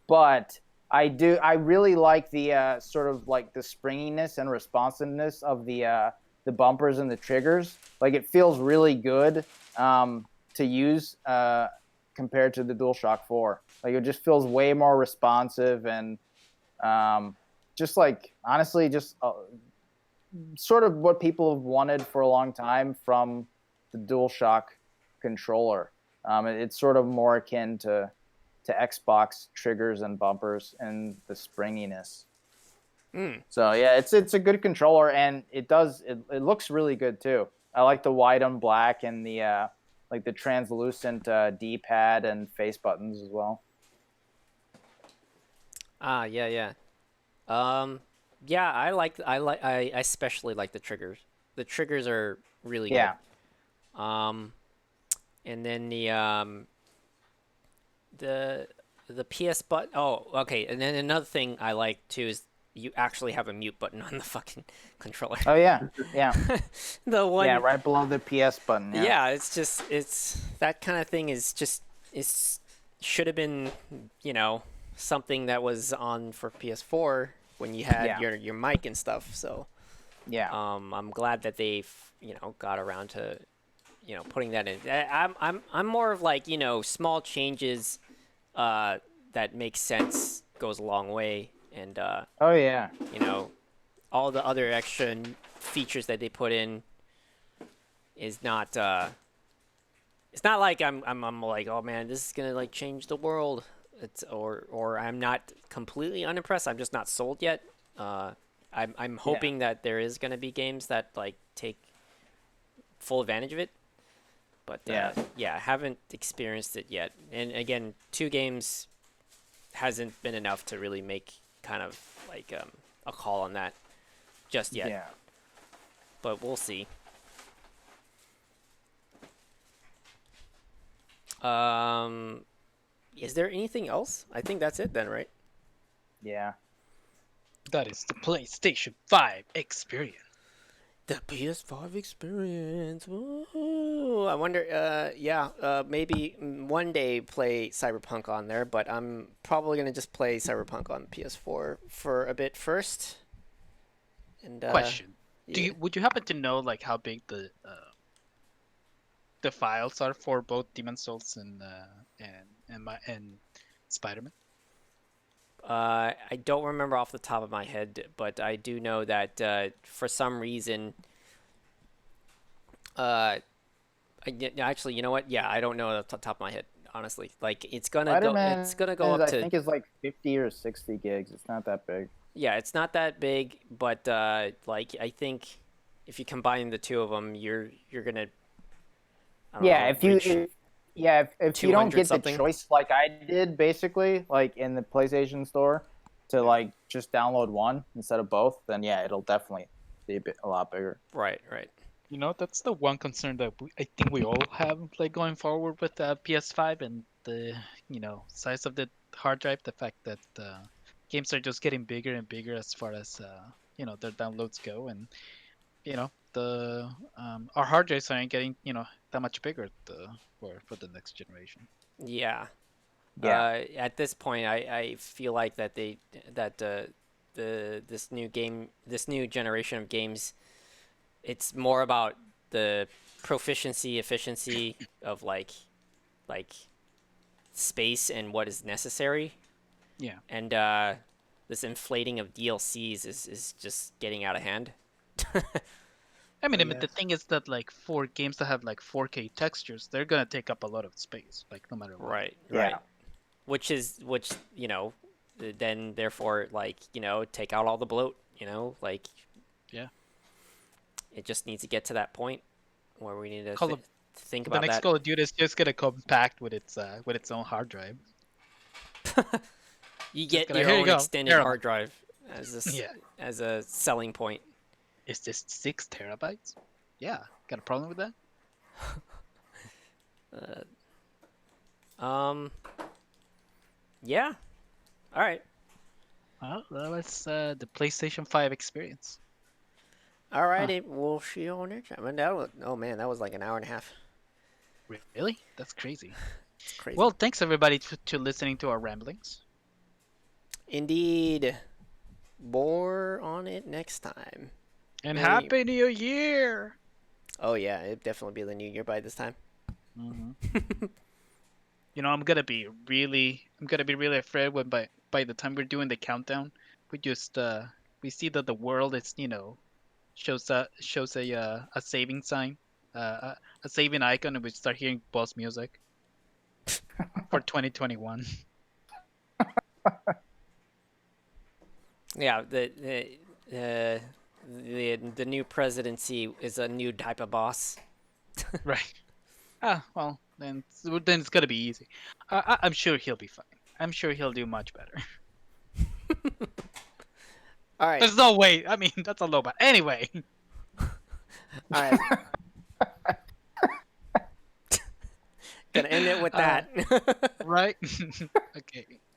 But I really like the sort of like the springiness and responsiveness of the bumpers and the triggers. Like it feels really good to use compared to the DualShock 4. Like it just feels way more responsive and just like honestly, just sort of what people have wanted for a long time from the DualShock controller. It's sort of more akin to Xbox triggers and bumpers and the springiness. Mm. So yeah, it's a good controller, and it looks really good too. I like the white on black and the like the translucent D-pad and face buttons as well. Ah, yeah, yeah. Um, yeah, I especially like the triggers. The triggers are really good. Yeah, Um, and then the the PS button. Oh, okay. And then another thing I like too is you actually have a mute button on the fucking controller. oh yeah, yeah, The yeah, one, right below the PS button. Yeah, yeah, it's that kind of thing is just it's should have been, you know, something that was on for PS4 when you had yeah, your mic and stuff. So, yeah, I'm glad that they've, got around to, putting that in. I'm more of like, small changes uh that make sense goes a long way, and oh yeah, you know, all the other extra features that they put in is not it's not like I'm like, oh man, this is gonna like change the world. It's or I'm not completely unimpressed. I'm just not sold yet. Uh, I'm yeah, hoping that there is gonna be games that like take full advantage of it. But yeah, yeah, I haven't experienced it yet. And again, two games hasn't been enough to really make kind of like a call on that just yet. yeah. But we'll see. Um, is there anything else? I think that's it then, right? Yeah. That is the PlayStation 5 experience. The PS5 experience. Woo. I wonder. Yeah. Maybe one day play Cyberpunk on there, but I'm probably gonna just play Cyberpunk on PS4 for a bit first. And Question: yeah. Would you happen to know like how big the files are for both Demon Souls and Spider-Man? I don't remember off the top of my head, but I do know that for some reason Uh, actually, you know what? Yeah, I don't know off the top of my head, honestly. Like Spider-Man it's gonna go is, up I to think, is like 50 or 60 gigs. It's not that big. yeah, it's not that big, but like I think if you combine the two of them, you're gonna I don't Yeah, know if you reach if you don't 200 get the something. choice like I did, basically, like in the PlayStation Store, to like just download one instead of both, then yeah, it'll definitely be a lot bigger. Right, right. You know, that's the one concern that I think we all have, like going forward with PS5 and the, size of the hard drive. The fact that games are just getting bigger and bigger as far as their downloads go, and the our hard drives aren't getting that much bigger for the next generation. Yeah. Yeah, At this point, I feel like that this new generation of games, it's more about the proficiency, efficiency of like space and what is necessary, Yeah. and this inflating of DLCs is just getting out of hand. I mean, the yes, thing is that like for games that have like 4K textures, they're gonna take up a lot of space, like no matter what. Right, yeah, right. Which then therefore like take out all the bloat. Like Yeah. it just needs to get to that point where we need to Call of think the about next that. Call of Duty is just gonna compact with its own hard drive. You Just get gonna, your here you own go, extended terabyte. hard drive as this Yeah. as a selling point. Is this 6 terabytes? Yeah. Got a problem with that? Um, yeah. All right. Well, that was the PlayStation 5 experience. All Huh. righty. We'll see you on next time. And that was, oh man, that was like an hour and a half. Really? That's crazy. It's crazy. Well, thanks everybody to listening to our ramblings. Indeed. More on it next time. And Maybe- Happy New Year! Oh yeah, it'd definitely be the new year by this time. Hmm. I'm gonna be really afraid when by the time we're doing the countdown, we just we see that the world is shows a saving sign, a saving icon, and we start hearing boss music for 2021. Yeah, the new presidency is a new type of boss. Right. Ah, well, then it's gonna be easy. I'm sure he'll be fine. I'm sure he'll do much better. All right. There's no way. I mean, that's a low bar. Anyway, All right. Gonna end it with Uh, that. right?